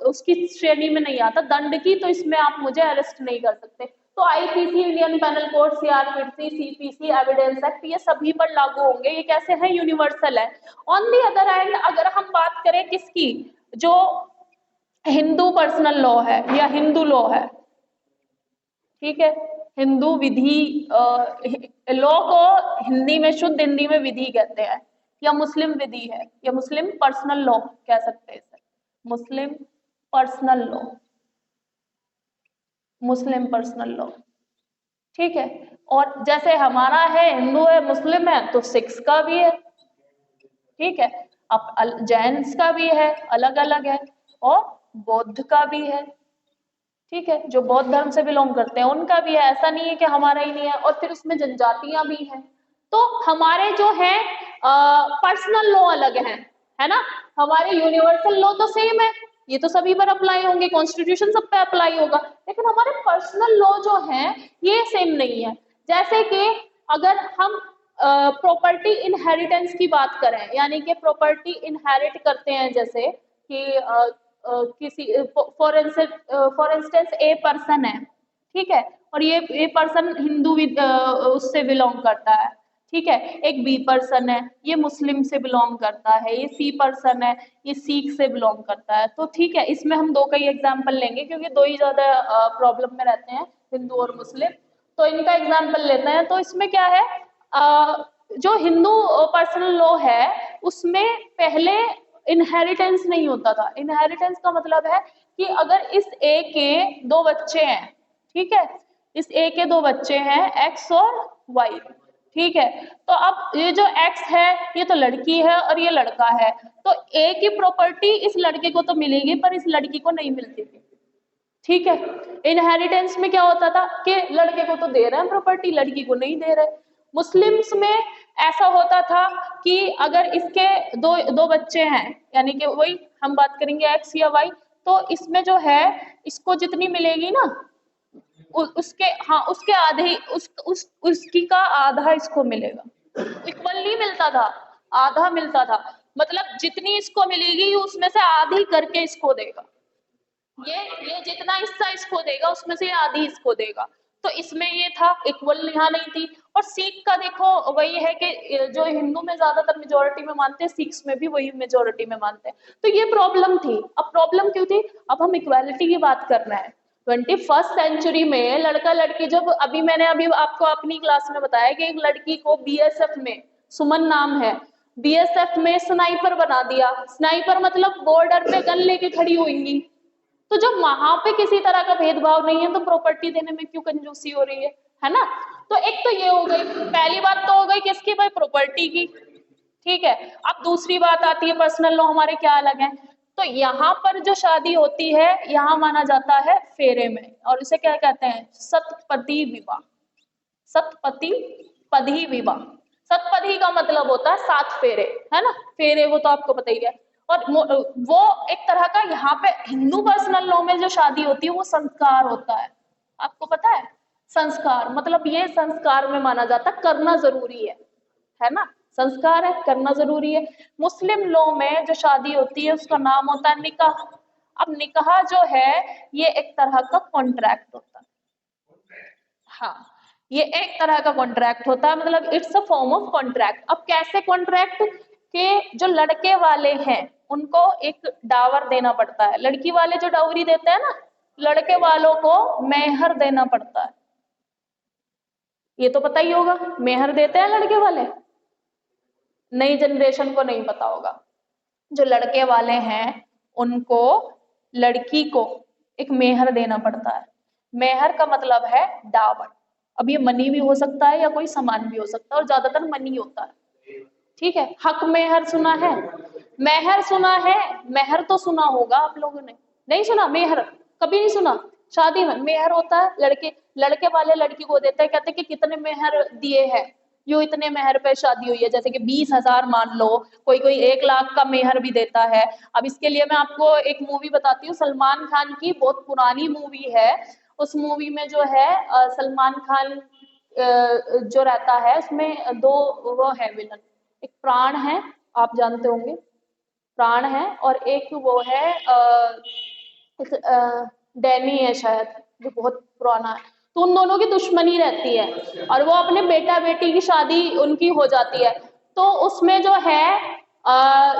उसकी श्रेणी में नहीं आता दंड की, तो इसमें आप मुझे अरेस्ट नहीं कर सकते। तो IPC, Indian penal code, CrPC, CPC, evidence act, ये सभी पर लागू होंगे। ये कैसे है? यूनिवर्सल है। ऑन दी अदर हैंड अगर हम बात करें किसकी, जो हिंदू पर्सनल लॉ है या हिंदू लॉ है, ठीक है, हिंदू विधि, लॉ को हिंदी में, शुद्ध हिंदी में विधि कहते हैं, या मुस्लिम विधि है, या मुस्लिम पर्सनल लॉ कह सकते हैं इसे, मुस्लिम पर्सनल लॉ, मुस्लिम पर्सनल लॉ, ठीक है। और जैसे हमारा है, हिंदू है, मुस्लिम है, तो सिख्स का भी है, ठीक है। अब जैन्स का भी है, अलग अलग है, और बौद्ध का भी है, ठीक है, जो बौद्ध धर्म से बिलोंग करते हैं उनका भी है। ऐसा नहीं है कि हमारा ही नहीं है। और फिर उसमें जनजातियां भी हैं। तो हमारे जो है पर्सनल लॉ अलग है ना, हमारे यूनिवर्सल लॉ तो सेम है, ये तो सभी पर अप्लाई होंगे, कॉन्स्टिट्यूशन सब पे अप्लाई होगा, लेकिन हमारे पर्सनल लॉ जो है ये सेम नहीं है। जैसे कि अगर हम प्रॉपर्टी इनहेरिटेंस की बात करें, यानी कि प्रॉपर्टी इनहेरिट करते हैं, जैसे कि किसी फॉर इंस्टेंस ए पर्सन है, ठीक है, और ये पर्सन हिंदू उससे बिलोंग करता है, ठीक है, एक बी पर्सन है, ये मुस्लिम से बिलोंग करता है, ये सी पर्सन है, ये सिख से बिलोंग करता है, तो ठीक है, इसमें हम दो का ही एग्जाम्पल लेंगे क्योंकि दो ही ज्यादा प्रॉब्लम में रहते हैं, हिंदू और मुस्लिम, तो इनका एग्जाम्पल लेते हैं। तो इसमें क्या है, जो हिंदू पर्सनल लॉ है उसमें पहले इनहेरिटेंस नहीं होता था। इनहेरिटेंस का मतलब है कि अगर इस ए के दो बच्चे हैं, ठीक है, इस ए के दो बच्चे हैं एक्स और वाई, ठीक है, तो अब ये जो एक्स है ये तो लड़की है और ये लड़का है, तो ए की प्रॉपर्टी इस लड़के को तो मिलेगी पर इस लड़की को नहीं मिलती थी, ठीक है। इनहेरिटेंस में क्या होता था कि लड़के को तो दे रहे हैं प्रॉपर्टी, लड़की को नहीं दे रहे। मुस्लिम्स में ऐसा होता था कि अगर इसके दो बच्चे हैं, यानी कि वही हम बात करेंगे एक्स या वाई, तो इसमें जो है इसको जितनी मिलेगी ना उसके, हाँ, उसके आधे उसकी का आधा इसको मिलेगा, इक्वल नहीं मिलता था, आधा मिलता था, मतलब जितनी इसको मिलेगी उसमें से आधी करके इसको देगा, ये जितना हिस्सा इसको देगा उसमें से आधी इसको देगा, तो इसमें ये था, इक्वल यहाँ नहीं थी। और सिख का देखो वही है कि जो हिंदू में ज्यादातर मेजोरिटी में मानते हैं, सिख्स में भी वही मेजोरिटी में मानते हैं, तो ये प्रॉब्लम थी। अब प्रॉब्लम क्यों थी, अब हम इक्वालिटी की बात कर रहे हैं 21st सेंचुरी में। लड़का लड़की, जब मैंने अभी आपको अपनी क्लास में बताया कि एक लड़की को बीएसएफ में, सुमन नाम है, बीएसएफ में स्नाइपर बना दिया, स्नाइपर मतलब बॉर्डर पे गन लेके खड़ी हुई, तो जब वहां पे किसी तरह का भेदभाव नहीं है तो प्रॉपर्टी देने में क्यों कंजूसी हो रही है ना। तो एक तो ये हो गई, पहली बात तो हो गई किसकी, भाई प्रॉपर्टी की, ठीक है। अब दूसरी बात आती है पर्सनल लॉ हमारे क्या अलग है, तो यहाँ पर जो शादी होती है यहाँ माना जाता है फेरे में, और इसे क्या कहते हैं, सतपदी विवाह, सतपति पदी विवाह। सतपदी का मतलब होता है 7 फेरे, है ना, फेरे वो तो आपको पता ही है। और वो एक तरह का, यहाँ पे हिंदू पर्सनल लॉ में जो शादी होती है वो संस्कार होता है, आपको पता है, संस्कार मतलब ये संस्कार में माना जाता है, करना जरूरी है ना, संस्कार है, करना जरूरी है। मुस्लिम लॉ में जो शादी होती है उसका नाम होता है निकाह। अब निकाह जो है ये एक तरह का कॉन्ट्रैक्ट होता है, हाँ, ये एक तरह का कॉन्ट्रैक्ट होता है, मतलब it's a form of contract. अब कैसे कॉन्ट्रैक्ट, के जो लड़के वाले हैं उनको एक डावर देना पड़ता है, लड़की वाले जो डावरी देते हैं ना, लड़के वालों को मेहर देना पड़ता है, ये तो पता ही होगा, मेहर देते हैं लड़के वाले, नई जनरेशन को नहीं पता होगा। जो लड़के वाले हैं उनको लड़की को एक मेहर देना पड़ता है, मेहर का मतलब है डावर। अब ये मनी भी हो सकता है या कोई सामान भी हो सकता है, और ज्यादातर मनी होता है, ठीक है। हक मेहर सुना है, मेहर सुना है, मेहर तो सुना होगा आप लोगों ने, नहीं सुना, मेहर कभी नहीं सुना। शादी में मेहर होता है, लड़के वाले लड़की को देते हैं, कहते हैं कि कितने मेहर दिए हैं, यो इतने मेहर पे शादी हुई है, जैसे कि 20,000 मान लो, कोई 1 लाख का मेहर भी देता है। अब इसके लिए मैं आपको एक मूवी बताती हूँ, सलमान खान की, बहुत पुरानी मूवी है। उस मूवी में जो है सलमान खान जो रहता है उसमें 2 वो है विलन, एक प्राण है, आप जानते होंगे, प्राण है, और एक वो है डैनी है शायद, जो बहुत पुराना है। तो उन दोनों की दुश्मनी रहती है और वो अपने बेटा बेटी की शादी उनकी हो जाती है। तो उसमें जो है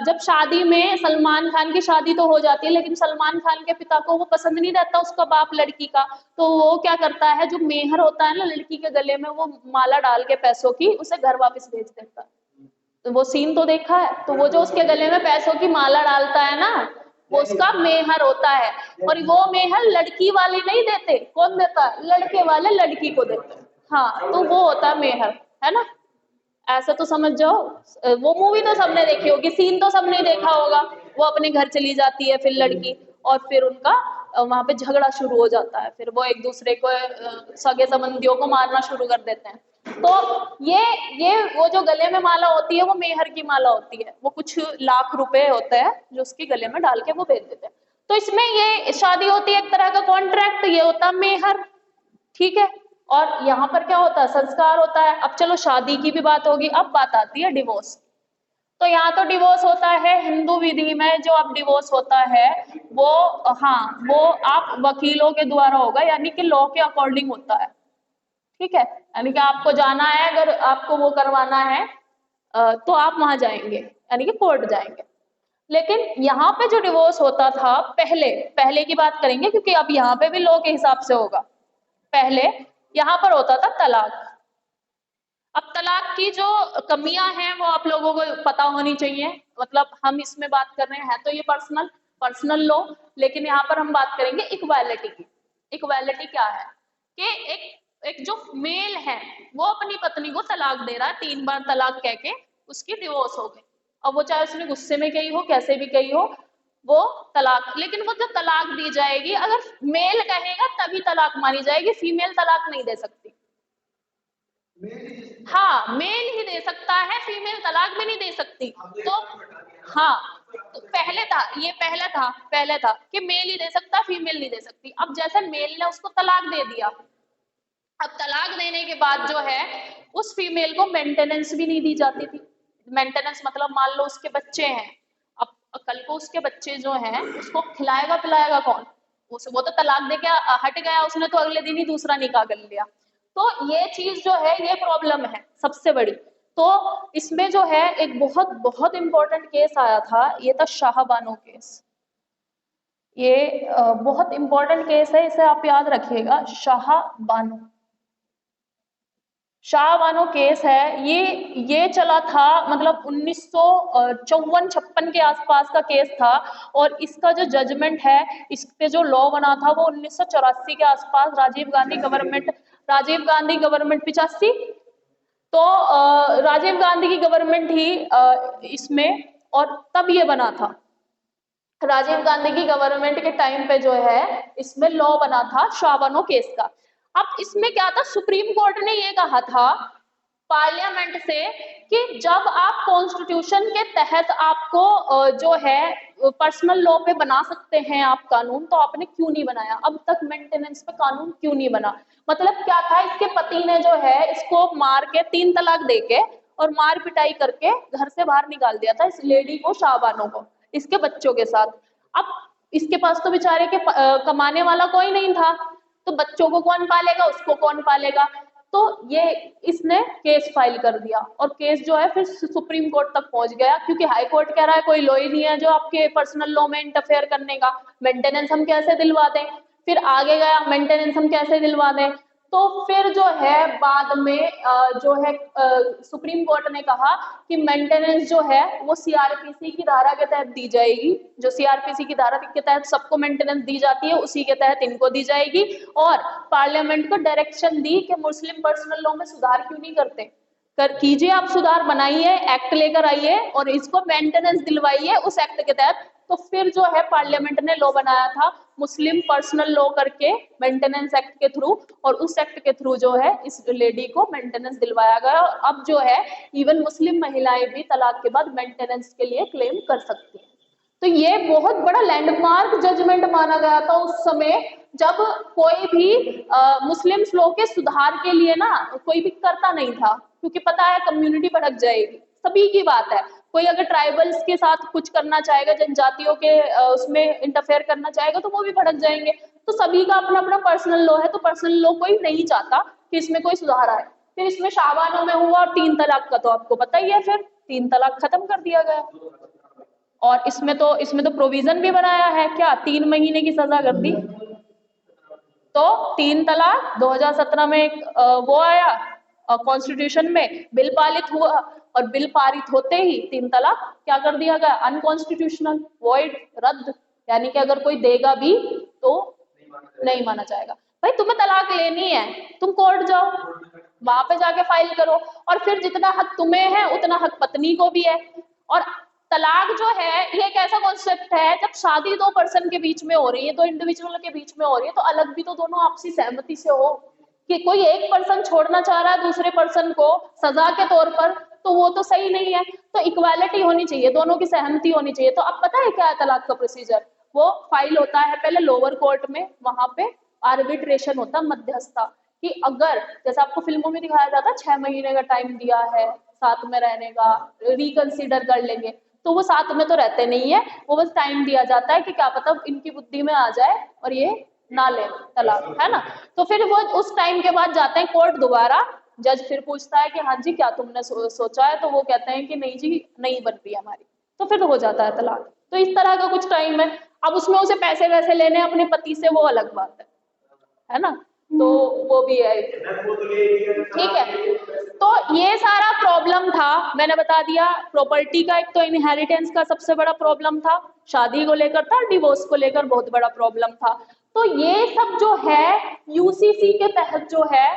जब शादी में सलमान खान की शादी तो हो जाती है, लेकिन सलमान खान के पिता को वो पसंद नहीं रहता उसका बाप लड़की का, तो वो क्या करता है, जो मेहर होता है ना लड़की के गले में, वो माला डाल के पैसों की उसे घर वापस भेज देता है। तो वो सीन तो देखा है, तो वो जो उसके गले में पैसों की माला डालता है ना, वो उसका मेहर होता है। और वो मेहर लड़की वाले नहीं देते, कौन देता है, लड़के वाले लड़की को देते हैं, हाँ, तो वो होता है मेहर, है ना, ऐसा तो समझ जाओ। वो मूवी तो सबने देखी होगी, सीन तो सबने देखा होगा, वो अपने घर चली जाती है फिर लड़की, और फिर उनका वहां पे झगड़ा शुरू हो जाता है, फिर वो एक दूसरे को सगे संबंधियों को मारना शुरू कर देते हैं। तो ये वो जो गले में माला होती है वो मेहर की माला होती है, वो कुछ लाख रुपए होते हैं जो उसके गले में डाल के वो बेच देते हैं। तो इसमें ये शादी होती है एक तरह का कॉन्ट्रैक्ट, ये होता है मेहर, ठीक है। और यहाँ पर क्या होता है, संस्कार होता है। अब चलो शादी की भी बात होगी, अब बात आती है डिवोर्स। तो यहाँ तो डिवोर्स होता है हिंदू विधि में, जो अब डिवोर्स होता है वो, हाँ, वो आप वकीलों के द्वारा होगा, यानी कि लॉ के अकॉर्डिंग होता है, ठीक है। यानी कि आपको जाना है, अगर आपको वो करवाना है तो आप वहां जाएंगे, यानी कि कोर्ट जाएंगे। लेकिन यहाँ पे जो डिवोर्स होता था पहले, पहले की बात करेंगे क्योंकि अब यहाँ पे भी लॉ के हिसाब से होगा। पहले यहाँ पर होता था तलाक। अब तलाक की जो कमियां हैं वो आप लोगों को पता होनी चाहिए, मतलब हम इसमें बात कर रहे हैं तो ये पर्सनल लॉ, लेकिन यहाँ पर हम बात करेंगे इक्वालिटी की। इक्वालिटी क्या है कि एक जो मेल है वो अपनी पत्नी को तलाक दे रहा है, 3 बार तलाक कह के उसकी डिवोर्स हो गई। अब वो चाहे उसने गुस्से में कही हो, कैसे भी कही हो, वो तलाक, लेकिन वो जो तलाक दी जाएगी अगर मेल कहेगा तभी तलाक मानी जाएगी, फीमेल तलाक नहीं दे सकती। हाँ, मेल ही दे सकता है, फीमेल तलाक भी नहीं दे सकती। तो हाँ, तो पहले था कि मेल ही दे सकता, फीमेल नहीं दे सकती। अब जैसे मेल ने उसको तलाक दे दिया, अब तलाक देने के बाद जो है उस फीमेल को मेंटेनेंस भी नहीं दी जाती थी। मेंटेनेंस मतलब मान लो उसके बच्चे हैं, अब कल को उसके बच्चे जो हैं उसको खिलाएगा पिलाएगा कौन? वो तो तलाक दे के हट गया, उसने तो अगले दिन ही दूसरा निकाह कर लिया। तो ये चीज जो है ये प्रॉब्लम है सबसे बड़ी। तो इसमें जो है एक बहुत बहुत इंपॉर्टेंट केस आया था, ये था शाह बानो केस। ये बहुत इंपॉर्टेंट केस है, इसे आप याद रखिएगा, शाह बानो। शाह बानो केस है ये चला था मतलब 1954-56 के आसपास का केस था, और इसका जो जजमेंट है, इस पे जो लॉ बना था वो 1984 के आसपास, राजीव गांधी गवर्नमेंट 85। तो राजीव गांधी की गवर्नमेंट ही इसमें, और तब ये बना था राजीव गांधी की गवर्नमेंट के टाइम पे जो है इसमें लॉ बना था शाह बानो केस का। अब इसमें क्या था, सुप्रीम कोर्ट ने ये कहा था पार्लियामेंट से कि जब आप कॉन्स्टिट्यूशन के तहत आपको जो है पर्सनल लॉ पे बना सकते हैं आप कानून, तो आपने क्यों नहीं बनाया, अब तक मेंटेनेंस पे कानून क्यों नहीं बना। मतलब क्या था, इसके पति ने जो है इसको मार के 3 तलाक देके और मार पिटाई करके घर से बाहर निकाल दिया था इस लेडी को, शाह बानो को, इसके बच्चों के साथ। अब इसके पास तो बेचारे के कमाने वाला कोई नहीं था, तो बच्चों को कौन पालेगा, उसको कौन पालेगा। तो ये इसने केस फाइल कर दिया, और केस जो है फिर सुप्रीम कोर्ट तक पहुंच गया, क्योंकि हाई कोर्ट कह रहा है कोई लॉ ही नहीं है जो आपके पर्सनल लॉ में इंटरफेयर करने का, मेंटेनेंस हम कैसे दिलवा दें। फिर आगे गया, मेंटेनेंस हम कैसे दिलवा दें। तो फिर जो है बाद में जो है सुप्रीम कोर्ट ने कहा कि मेंटेनेंस जो है वो सीआरपीसी की धारा के तहत दी जाएगी, जो सीआरपीसी की धारा के तहत सबको मेंटेनेंस दी जाती है उसी के तहत इनको दी जाएगी। और पार्लियामेंट को डायरेक्शन दी कि मुस्लिम पर्सनल लॉ में सुधार क्यों नहीं करते, कीजिए, आप सुधार बनाइए, एक्ट लेकर आइए और इसको मेंटेनेंस दिलवाइए उस एक्ट के तहत। तो फिर जो है पार्लियामेंट ने लॉ बनाया था मुस्लिम पर्सनल लॉ करके, मेंटेनेंस एक्ट के थ्रू, और उस एक्ट के थ्रू जो है इस लेडी को मेंटेनेंस दिलवाया गया। और अब जो है इवन मुस्लिम महिलाएं भी तलाक के बाद मेंटेनेंस के लिए क्लेम कर सकती हैं। तो ये बहुत बड़ा लैंडमार्क जजमेंट माना गया था उस समय, जब कोई भी मुस्लिम लॉ के सुधार के लिए ना कोई भी करता नहीं था, क्योंकि पता है कम्युनिटी भड़क जाएगी। सभी की बात है, कोई अगर ट्राइबल्स के साथ कुछ करना चाहेगा, जनजातियों के उसमें इंटरफेयर करना चाहेगा तो वो भी भड़क जाएंगे। तो सभी का अपना अपना पर्सनल लॉ है, तो पर्सनल लॉ कोई नहीं चाहता कि इसमें कोई सुधार आए। फिर इसमें शाह बानो में हुआ, और 3 तलाक का तो आपको पता ही है, फिर 3 तलाक खत्म कर दिया गया। और इसमें तो प्रोविजन भी बनाया है, क्या 3 महीने की सजा कर दी। तो 3 तलाक 2017 में एक वो आया कॉन्स्टिट्यूशन में, बिल पारित हुआ, और बिल पारित होते ही 3 तलाक क्या कर दिया गया, अनकॉन्स्टिट्यूशनल, वॉइड, रद्द। यानी कि अगर कोई देगा भी तो नहीं माना जाएगा। भाई तुम्हें तलाक लेनी है, तुम कोर्ट जाओ, वहां पे जाके फाइल करो, और फिर जितना हक तुम्हें है उतना हक पत्नी को भी है। और तलाक जो है ये एक ऐसा कॉन्सेप्ट है, जब शादी दो पर्सन के बीच में हो रही है, दो इंडिविजुअल के बीच में हो रही है, तो अलग भी तो दोनों आपसी सहमति से हो। कि कोई एक पर्सन छोड़ना चाह रहा है दूसरे पर्सन को सजा के तौर पर, तो वो तो सही नहीं है। तो इक्वालिटी होनी चाहिए, दोनों की सहमति होनी चाहिए। तो अब पता है क्या है तलाक का प्रोसीजर? वो फाइल होता है पहले लोअर कोर्ट में, वहां पे आर्बिट्रेशन होता है, मध्यस्थता। कि अगर जैसे आपको फिल्मों में दिखाया जाता है 6 महीने का टाइम दिया है साथ में रहने का, रिकंसीडर कर लेंगे, तो वो साथ में तो रहते नहीं है, वो बस टाइम दिया जाता है कि क्या पता इनकी बुद्धि में आ जाए और ये ना ले तलाक, है ना। तो फिर वो उस टाइम के बाद जाते हैं कोर्ट दोबारा, जज फिर पूछता है कि हाँ जी क्या तुमने सोचा है, तो वो कहते हैं कि नहीं जी नहीं बन रही हमारी, तो फिर हो जाता है तलाक। तो इस तरह का कुछ टाइम है। अब उसमें उसे पैसे वैसे लेने अपने पति से, वो अलग बात है ना। तो वो भी है, ठीक है। तो ये सारा प्रॉब्लम था, मैंने बता दिया। प्रॉपर्टी का एक तो इनहेरिटेंस का सबसे बड़ा प्रॉब्लम था, शादी को लेकर था, डिवोर्स को लेकर बहुत बड़ा प्रॉब्लम था। तो ये सब जो है यूसीसी के तहत जो है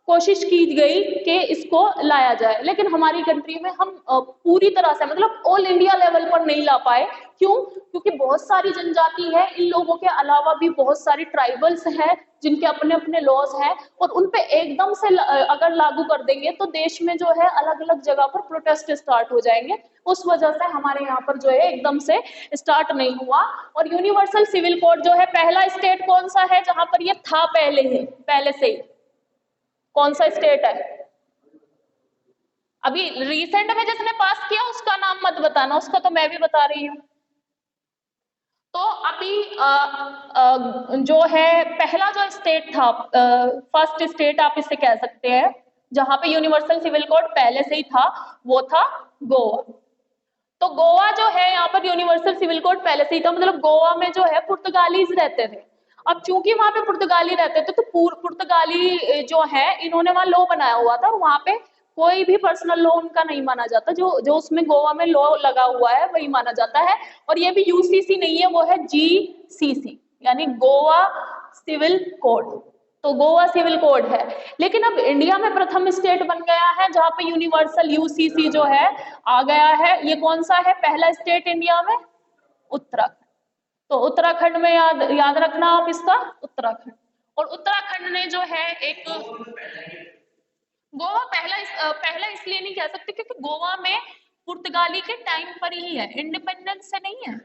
कोशिश की गई कि इसको लाया जाए, लेकिन हमारी कंट्री में हम पूरी तरह से मतलब ऑल इंडिया लेवल पर नहीं ला पाए। क्यों? क्योंकि बहुत सारी जनजाति है, इन लोगों के अलावा भी बहुत सारी ट्राइबल्स हैं जिनके अपने अपने लॉज हैं, और उन पे एकदम से अगर लागू कर देंगे तो देश में जो है अलग अलग जगह पर प्रोटेस्ट स्टार्ट हो जाएंगे। उस वजह से हमारे यहाँ पर जो है एकदम से स्टार्ट नहीं हुआ। और यूनिवर्सल सिविल कोड जो है, पहला स्टेट कौन सा है जहां पर ये था पहले से ही? कौन सा स्टेट है? अभी रिसेंट में जिसने पास किया उसका नाम मत बताना, उसका तो मैं भी बता रही हूँ। तो अभी जो है पहला जो स्टेट था, फर्स्ट स्टेट आप इसे कह सकते हैं, जहां पे यूनिवर्सल सिविल कोड पहले से ही था, वो था गोवा। तो गोवा जो है यहाँ पर यूनिवर्सल सिविल कोड पहले से ही था, मतलब गोवा में जो है पुर्तगालीज रहते थे। अब चूंकि वहां पे पुर्तगाली रहते थे, तो पुर्तगाली जो है इन्होंने वहां लॉ बनाया हुआ था, और वहां पे कोई भी पर्सनल लॉ उनका नहीं माना जाता, जो जो उसमें गोवा में लॉ लगा हुआ है वही माना जाता है। और ये भी यूसीसी नहीं है, वो है जीसीसी, यानी गोवा सिविल कोड। तो गोवा सिविल कोड है। लेकिन अब इंडिया में प्रथम स्टेट बन गया है जहां पे यूनिवर्सल यूसीसी जो है आ गया है। ये कौन सा है पहला स्टेट इंडिया में? उत्तराखंड। तो उत्तराखंड में याद रखना आप इसका, उत्तराखंड। और उत्तराखंड ने जो है एक, गोवा पहला इसलिए नहीं कह सकते क्योंकि गोवा में पुर्तगाली के टाइम पर ही है, इंडिपेंडेंस से नहीं है,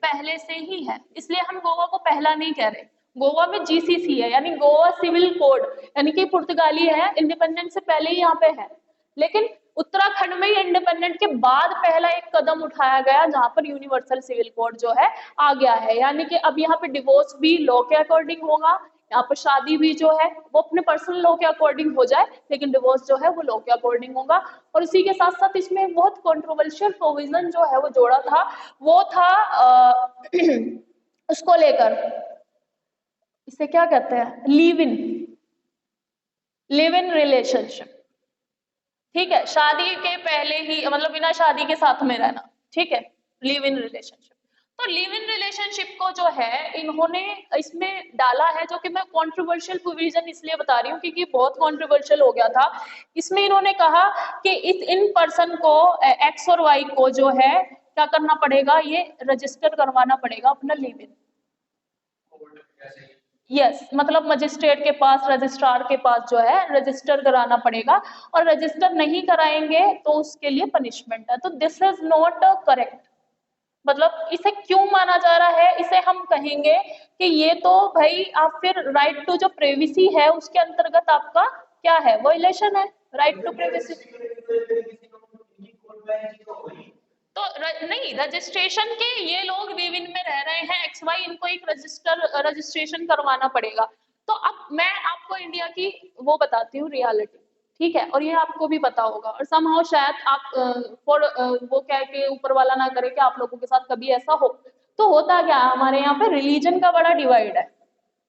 पहले से ही है, इसलिए हम गोवा को पहला नहीं कह रहे। गोवा में जीसीसी है, यानी गोवा सिविल कोड, यानी कि पुर्तगाली है, इंडिपेंडेंस से पहले ही यहाँ पे है। लेकिन उत्तराखंड में इंडिपेंडेंट के बाद पहला एक कदम उठाया गया जहां पर यूनिवर्सल सिविल कोड जो है आ गया है, यानी कि अब यहाँ पे डिवोर्स भी लॉ के अकॉर्डिंग होगा, यहाँ पर शादी भी जो है वो अपने पर्सनल लॉ के अकॉर्डिंग हो जाए, लेकिन डिवोर्स जो है वो लॉ के अकॉर्डिंग होगा। और इसी के साथ साथ इसमें एक बहुत कंट्रोवर्शियल प्रोविजन जो है वो जोड़ा था, वो था उसको लेकर, इसे क्या कहते हैं, लिव इन रिलेशनशिप। ठीक है, शादी के पहले ही मतलब बिना शादी के साथ में रहना, ठीक है, लिव इन रिलेशनशिप। तो लिव इन रिलेशनशिप को जो है इन्होंने इसमें डाला है, जो कि मैं कंट्रोवर्शियल प्रोविजन इसलिए बता रही हूँ क्योंकि बहुत कंट्रोवर्शियल हो गया था। इसमें इन्होंने कहा कि इन पर्सन को एक्स और वाई को जो है क्या करना पड़ेगा, ये रजिस्टर करवाना पड़ेगा अपना लिव इन। यस मतलब मजिस्ट्रेट के पास, रजिस्ट्रार के पास जो है रजिस्टर कराना पड़ेगा, और रजिस्टर नहीं कराएंगे तो उसके लिए पनिशमेंट है। तो दिस इज नॉट करेक्ट। मतलब इसे क्यों माना जा रहा है, इसे हम कहेंगे कि ये तो भाई आप फिर राइट टू जो प्रिवेसी है उसके अंतर्गत आपका क्या है, वायलेशन है, राइट टू प्रिवेसी। तो नहीं, रजिस्ट्रेशन के ये लोग लिव इन में रह रहे हैं एक्स वाई, इनको एक रजिस्ट्रेशन करवाना पड़ेगा। तो अब मैं आपको इंडिया की वो बताती हूँ रियलिटी, ठीक है, और ये आपको भी पता होगा, और समहाउ शायद आप वो कह के ऊपर वाला ना करे कि आप लोगों के साथ कभी ऐसा हो। तो होता क्या है, हमारे यहाँ पे रिलीजन का बड़ा डिवाइड है,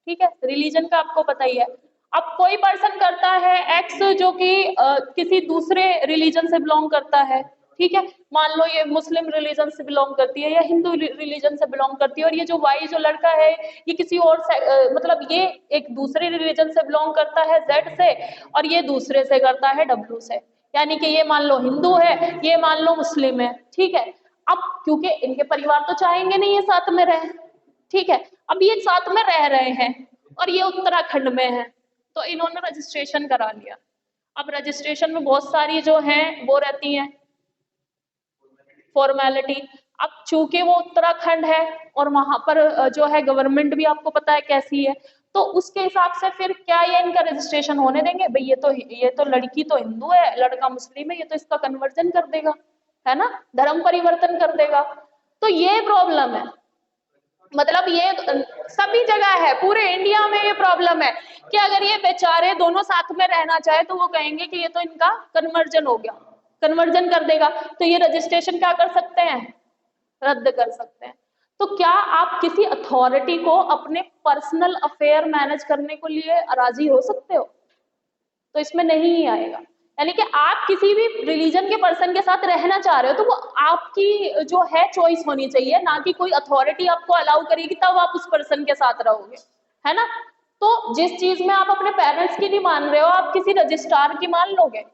ठीक है, रिलीजन का आपको पता ही है। अब कोई पर्सन करता है एक्स जो कि किसी दूसरे रिलीजन से बिलोंग करता है, ठीक है, मान लो ये मुस्लिम रिलीजन से बिलोंग करती है या हिंदू रिलीजन से बिलोंग करती है, और ये जो वाई जो लड़का है ये किसी और मतलब ये एक दूसरे रिलीजन से बिलोंग करता है जेड से, और ये दूसरे से करता है डब्ल्यू से। यानी कि ये मान लो हिंदू है, ये मान लो मुस्लिम है, ठीक है। अब क्योंकि इनके परिवार तो चाहेंगे नहीं ये साथ में रहे, ठीक है। अब ये साथ में रह रहे हैं और ये उत्तराखंड में है, तो इन्होंने रजिस्ट्रेशन करा लिया। अब रजिस्ट्रेशन में बहुत सारी जो है वो रहती हैं फॉर्मेलिटी। अब चूंकि वो उत्तराखंड है और वहां पर जो है गवर्नमेंट भी आपको पता है कैसी है, तो उसके हिसाब से फिर क्या ये इनका रजिस्ट्रेशन होने देंगे? भाई ये तो लड़की तो हिंदू है, लड़का मुस्लिम है, ये तो इसका कन्वर्जन कर देगा, है ना, धर्म परिवर्तन कर देगा। तो ये प्रॉब्लम है, मतलब ये सभी जगह है, पूरे इंडिया में ये प्रॉब्लम है कि अगर ये बेचारे दोनों साथ में रहना चाहे तो वो कहेंगे कि ये तो इनका कन्वर्जन हो गया, कन्वर्जन कर देगा, तो ये रजिस्ट्रेशन क्या कर सकते हैं? रद्द कर सकते हैं। तो क्या आप किसी अथॉरिटी को अपने पर्सनल अफेयर मैनेज करने को लिए राजी हो सकते हो? तो इसमें नहीं ही आएगा। यानी कि आप किसी भी रिलीजन के पर्सन के साथ रहना चाह रहे हो तो वो आपकी जो है चॉइस होनी चाहिए, ना कि कोई अथॉरिटी आपको अलाउ करेगी तब आप उस पर्सन के साथ रहोगे, है ना। तो जिस चीज में आप अपने पेरेंट्स की नहीं मान रहे हो, आप किसी रजिस्ट्रार की मान लोगे,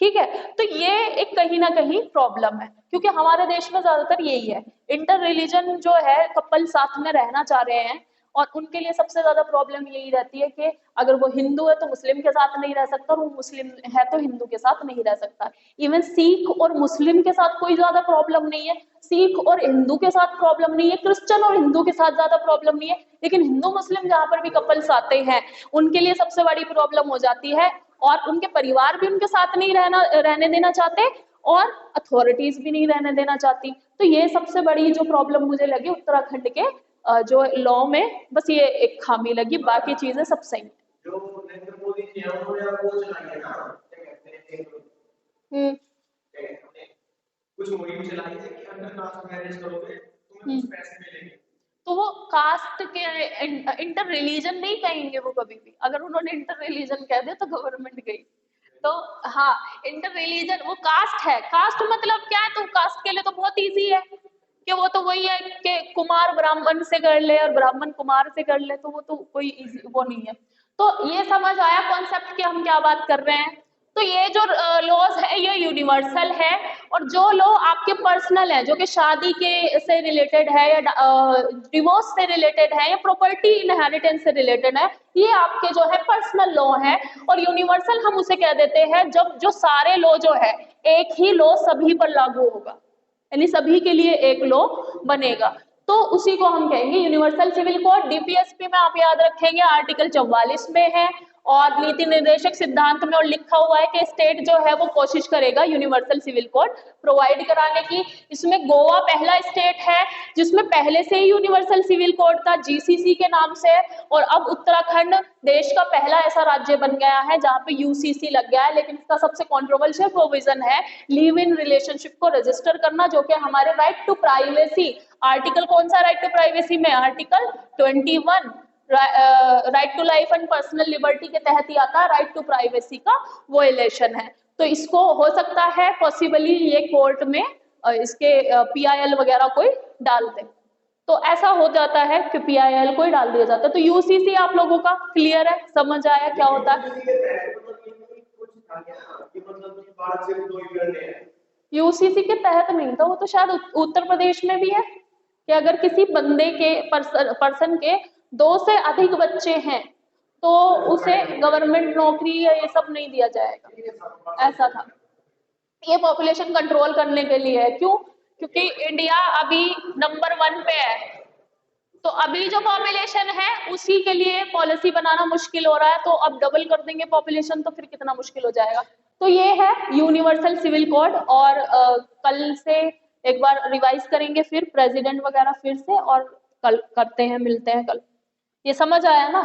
ठीक है। तो ये एक कहीं ना कहीं प्रॉब्लम है, क्योंकि हमारे देश में ज्यादातर यही है, इंटर रिलीजन जो है कपल साथ में रहना चाह रहे हैं, और उनके लिए सबसे ज्यादा प्रॉब्लम यही रहती है कि अगर वो हिंदू है तो मुस्लिम के साथ नहीं रह सकता, और वो मुस्लिम है तो हिंदू के साथ नहीं रह सकता। इवन सिख और मुस्लिम के साथ कोई ज्यादा प्रॉब्लम नहीं है, सिख और हिंदू के साथ प्रॉब्लम नहीं है, क्रिश्चियन और हिंदू के साथ ज्यादा प्रॉब्लम नहीं है, लेकिन हिंदू मुस्लिम जहां पर भी कपल्स आते हैं उनके लिए सबसे बड़ी प्रॉब्लम हो जाती है, और उनके परिवार भी उनके साथ नहीं रहने देना चाहते, और अथॉरिटीज भी नहीं रहने देना चाहती। तो ये सबसे बड़ी जो प्रॉब्लम मुझे लगी उत्तराखंड के जो लॉ में, बस ये एक खामी लगी, बाकी चीजें सब सही है। जो नरेंद्र मोदी जी हैं उन्होंने अब वो चलाई है ना, क्या कहते हैं, कुछ मुहिम चलाई है कि अंडर कास्ट मैरिज करोगे तुम्हें कुछ पैसे मिलेंगे। तो वो कास्ट के इंटर रिलीजन नहीं कहेंगे वो कभी भी, अगर उन्होंने इंटर रिलीजन कह दिया तो गवर्नमेंट गई। तो हाँ, इंटर रिलीजन वो कास्ट है, कास्ट मतलब क्या है, तो कास्ट के लिए तो बहुत इजी है कि वो तो वही है कि कुमार ब्राह्मण से कर ले और ब्राह्मण कुमार से कर ले, तो वो तो कोई इजी वो नहीं है। तो ये समझ आया कॉन्सेप्ट कि हम क्या बात कर रहे हैं। तो ये जो लॉज है ये यूनिवर्सल है, और जो लॉ आपके पर्सनल है, जो कि शादी के से रिलेटेड है, या डिवोर्स से रिलेटेड है, या प्रॉपर्टी इनहेरिटेंस से रिलेटेड है, ये आपके जो है पर्सनल लॉ है। और यूनिवर्सल हम उसे कह देते हैं जब जो सारे लॉ जो है एक ही लॉ सभी पर लागू होगा, यानी सभी के लिए एक लॉ बनेगा, तो उसी को हम कहेंगे यूनिवर्सल सिविल कोड। डीपीएसपी में आप याद रखेंगे आर्टिकल 44 में है, और नीति निर्देशक सिद्धांत में और लिखा हुआ है कि स्टेट जो है वो कोशिश करेगा यूनिवर्सल सिविल कोड प्रोवाइड कराने की। इसमें गोवा पहला स्टेट है जिसमें पहले से ही यूनिवर्सल सिविल कोड था, जीसीसी के नाम से, और अब उत्तराखंड देश का पहला ऐसा राज्य बन गया है जहां पे यूसीसी लग गया है। लेकिन इसका सबसे कॉन्ट्रोवर्शियल प्रोविजन है लिव इन रिलेशनशिप को रजिस्टर करना, जो कि हमारे राइट टू प्राइवेसी, आर्टिकल कौन सा राइट टू प्राइवेसी में, article 21 right to life and personal liberty के तहत ही आता है, राइट टू प्राइवेसी का वोलेशन है। तो इसको हो सकता है पॉसिबली ये कोर्ट में इसके पीआईएल वगैरह कोई डाल दे, तो ऐसा हो जाता है कि पीआईएल कोई डाल दिया जाता है। तो यूसीसी आप लोगों का क्लियर है, समझ आया क्या होता है? यूसीसी के तहत नहीं था, वो तो शायद उत्तर प्रदेश में भी है कि अगर किसी बंदे के पर्सन के 2 से अधिक बच्चे हैं तो उसे गवर्नमेंट नौकरी या ये सब नहीं दिया जाएगा, ऐसा था। ये पॉपुलेशन कंट्रोल करने के लिए है। क्यों? क्योंकि इंडिया अभी नंबर 1 पे है, तो अभी जो पॉपुलेशन है उसी के लिए पॉलिसी बनाना मुश्किल हो रहा है, तो अब डबल कर देंगे पॉपुलेशन तो फिर कितना मुश्किल हो जाएगा। तो ये है यूनिवर्सल सिविल कोड, और कल से एक बार रिवाइज करेंगे फिर प्रेसिडेंट वगैरह फिर से, और कल करते हैं, मिलते हैं कल। ये समझ आया ना?